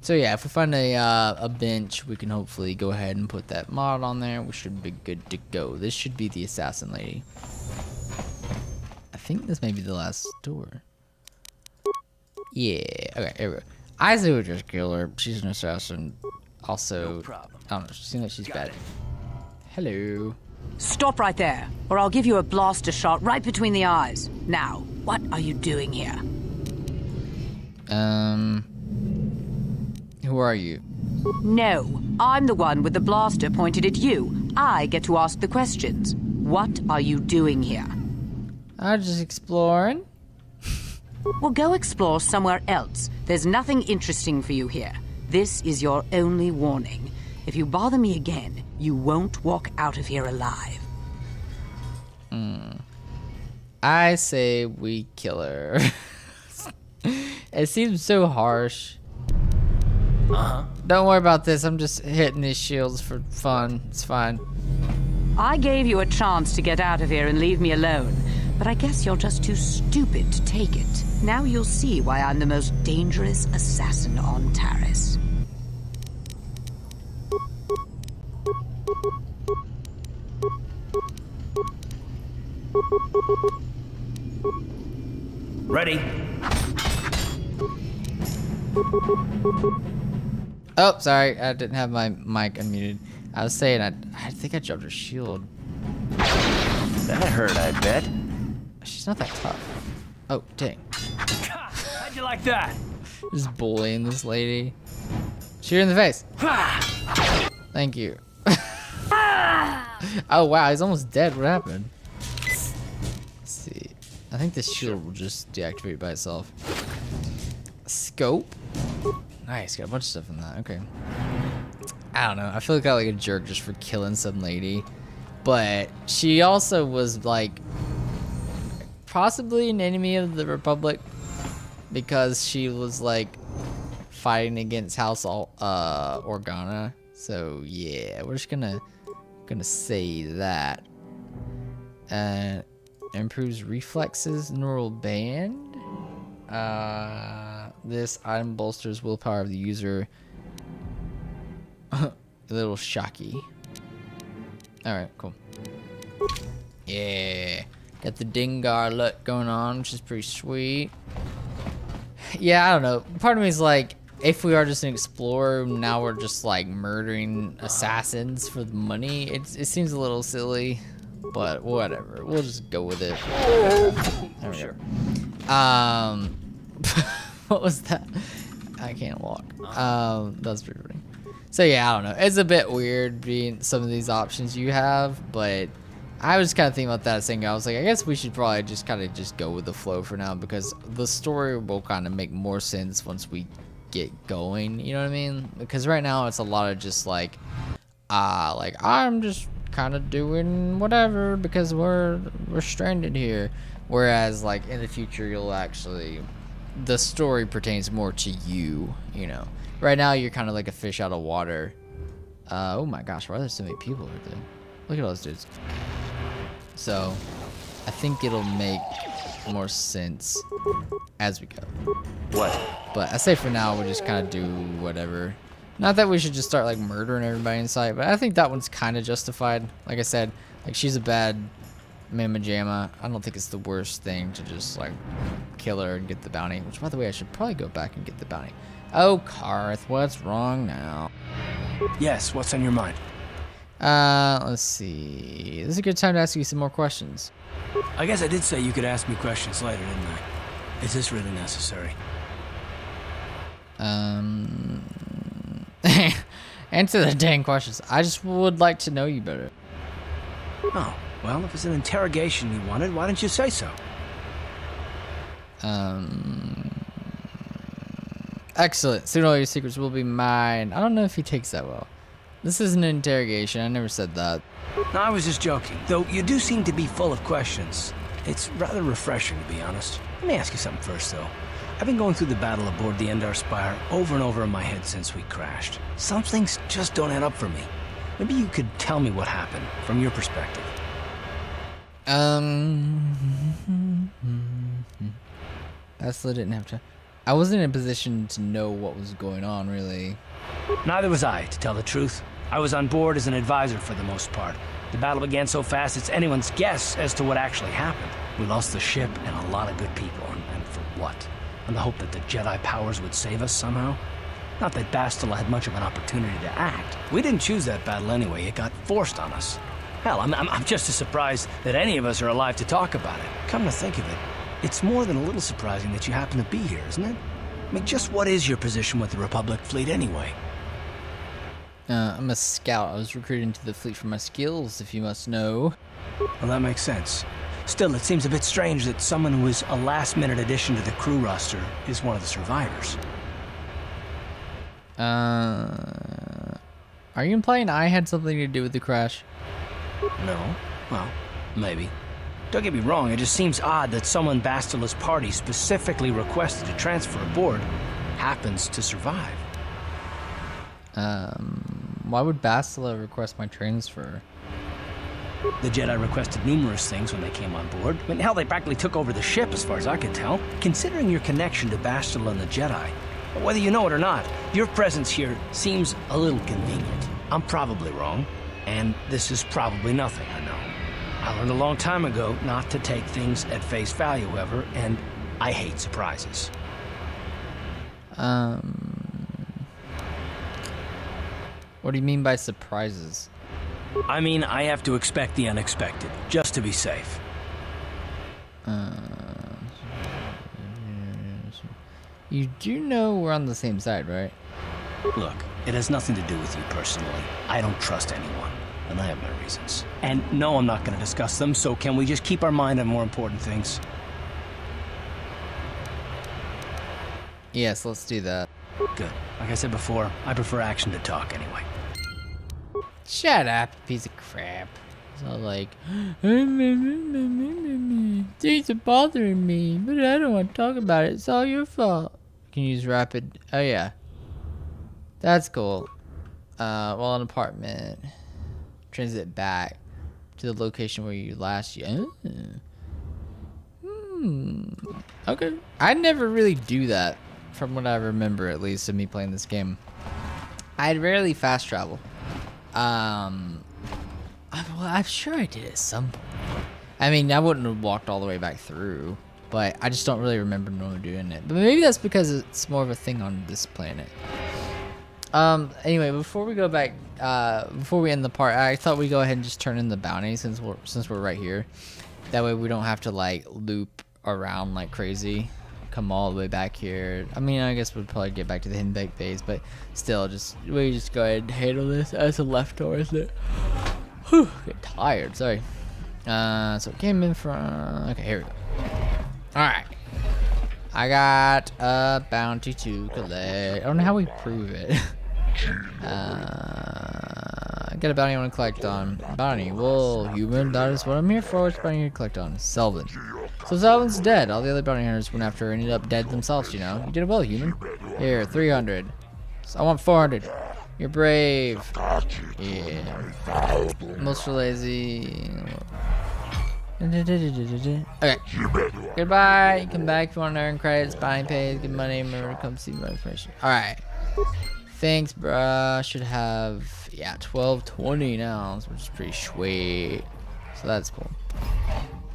So yeah, if we find a bench, we can hopefully go ahead and put that mod on there. We should be good to go. This should be the assassin lady. I think this may be the last door. Yeah, okay, here we go. I say we just kill her. She's an assassin. Also, I don't know, she seems like she's bad. Hello. Stop right there, or I'll give you a blaster shot right between the eyes. Now, what are you doing here? Who are you? No, I'm the one with the blaster pointed at you. I get to ask the questions. What are you doing here? I'm just exploring. Well, go explore somewhere else. There's nothing interesting for you here. This is your only warning. If you bother me again, you won't walk out of here alive. I say we kill her. It seems so harsh. Don't worry about this. I'm just hitting these shields for fun. It's fine. I gave you a chance to get out of here and leave me alone, but I guess you're just too stupid to take it. Now you'll see why I'm the most dangerous assassin on Taris. Ready? Oh, sorry, I didn't have my mic unmuted. I was saying I think I dropped her shield. That hurt, I bet. She's not that tough. Oh, dang. How'd you like that? Just bullying this lady. Shoot her in the face. Thank you. Oh wow, he's almost dead. What happened? Let's see. I think this shield will just deactivate by itself. Scope. Nice, got a bunch of stuff in that. Okay. I don't know. I feel like I like a jerk just for killing some lady, but she also was like possibly an enemy of the Republic because she was like fighting against House Organa. So yeah, we're just gonna say that. Improves reflexes, neural band. This item bolsters willpower of the user. A little shocky. Alright, cool. Yeah. Got the Dengar look going on, which is pretty sweet. Yeah, I don't know. Part of me is like, if we are just an explorer, now we're just like murdering assassins for the money. It seems a little silly, but whatever. We'll just go with it. There we go. What was that? I can't walk. That's pretty funny. So yeah, I don't know. It's a bit weird being some of these options you have, but I was kind of thinking about that saying, I was like, I guess we should probably just kind of just go with the flow for now because the story will kind of make more sense once we get going. You know what I mean? Because right now it's a lot of just like I'm just kind of doing whatever because we're stranded here. Whereas like in the future, you'll actually, the story pertains more to you, you know. Right now, you're kind of like a fish out of water. Oh my gosh, why are there so many people right there? Look at all those dudes. So, I think it'll make more sense as we go. What? But I say for now, we'll just kind of do whatever. Not that we should just start like murdering everybody in sight, but I think that one's kind of justified. Like I said, like she's a bad mamma jamma. I don't think it's the worst thing to just like kill her and get the bounty. Which, by the way, I should probably go back and get the bounty. Oh, Karth, what's wrong now? Yes, what's on your mind? Let's see. This is a good time to ask you some more questions. I guess I did say you could ask me questions later, didn't I? Is this really necessary? Answer the dang questions. I just would like to know you better. Oh, well, if it's an interrogation you wanted, why didn't you say so? Excellent. Soon all your secrets will be mine. I don't know if he takes that well. This is an interrogation. I never said that. No, I was just joking. Though you do seem to be full of questions. It's rather refreshing, to be honest. Let me ask you something first, though. I've been going through the battle aboard the Endar Spire over and over in my head since we crashed. Some things just don't add up for me. Maybe you could tell me what happened, from your perspective. Bastila didn't have to. I wasn't in a position to know what was going on, really. Neither was I, to tell the truth. I was on board as an advisor for the most part. The battle began so fast it's anyone's guess as to what actually happened. We lost the ship and a lot of good people, and for what? On the hope that the Jedi powers would save us somehow? Not that Bastila had much of an opportunity to act. We didn't choose that battle anyway, it got forced on us. Hell, I'm just as surprised that any of us are alive to talk about it. Come to think of it, it's more than a little surprising that you happen to be here, isn't it? I mean, just what is your position with the Republic fleet anyway? I'm a scout. I was recruited into the fleet for my skills, if you must know. Well, that makes sense. Still, it seems a bit strange that someone who is a last-minute addition to the crew roster is one of the survivors. Are you implying I had something to do with the crash? No. Well, maybe. Don't get me wrong, it just seems odd that someone Bastila's party specifically requested to transfer aboard happens to survive. Why would Bastila request my transfer? The Jedi requested numerous things when they came on board. I mean, hell, they practically took over the ship as far as I could tell. Considering your connection to Bastila and the Jedi, whether you know it or not, your presence here seems a little convenient. I'm probably wrong. And this is probably nothing, I know. I learned a long time ago not to take things at face value, however, and I hate surprises. What do you mean by surprises? I mean, I have to expect the unexpected, just to be safe. You do know we're on the same side, right? Look, it has nothing to do with you personally. I don't trust anyone, and I have my reasons. And no, I'm not going to discuss them, so can we just keep our mind on more important things? Yes, let's do that. Good. Like I said before, I prefer action to talk anyway. Shut up, piece of crap. It's all like, things are bothering me, but I don't want to talk about it. It's all your fault. Can you use rapid? Oh yeah, that's cool. Well, an apartment. Transit back to the location where you last. Okay. I never really do that, from what I remember, at least, of me playing this game. I'd rarely fast travel. Well, I'm sure I did at some point. I mean, I wouldn't have walked all the way back through, but I just don't really remember normally doing it. But maybe that's because it's more of a thing on this planet. Anyway, before we go back, before we end the part, I thought we'd go ahead and just turn in the bounty since we're right here. That way we don't have to like loop around like crazy. Come all the way back here. I mean, I guess we'd probably get back to the hidden bag base, but still, we just go ahead and handle this as a leftover, isn't it? Whew, get tired. Sorry. So it came in from. Okay, here we go. All right. I got a bounty to collect. I don't know how we prove it. Get a bounty I want to collect on. Bounty. Well, human. That is what I'm here for. Which bounty you collect on? Selvin. So Selvin's dead. All the other bounty hunters went after her ended up dead themselves, you know. You did well, human. Here, 300. So I want 400. You're brave. Yeah. Most lazy. Okay. Goodbye. Come back if you want to earn credits, buying pays, good money, remember to come see my information. Alright. Thanks, bruh. Should have, yeah, 1220 now, which is pretty sweet. So that's cool.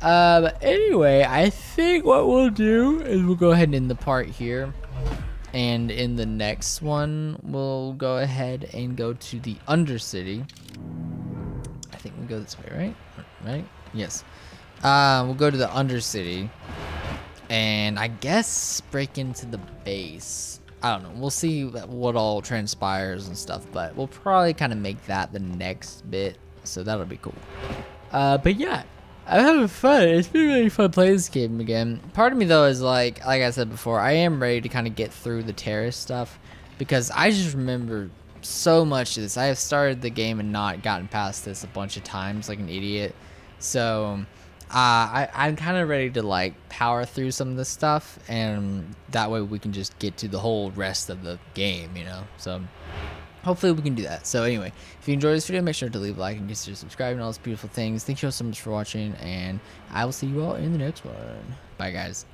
But anyway, I think what we'll do is we'll go ahead and end the part here. And in the next one, we'll go ahead and go to the Undercity. I think we go this way, right? Right? Yes. We'll go to the Undercity. And I guess break into the base. I don't know. We'll see what all transpires and stuff. But we'll probably kind of make that the next bit. So that'll be cool. But yeah. I'm having fun. It's been really fun playing this game again. Part of me though is like I said before, I am ready to kind of get through the terrorist stuff because I just remember so much of this. I have started the game and not gotten past this a bunch of times like an idiot. So I'm kind of ready to like power through some of this stuff, and that way we can just get to the whole rest of the game, you know. So hopefully we can do that. So anyway, if you enjoyed this video, make sure to leave a like and consider subscribing and all those beautiful things. Thank you all so much for watching, and I will see you all in the next one. Bye, guys.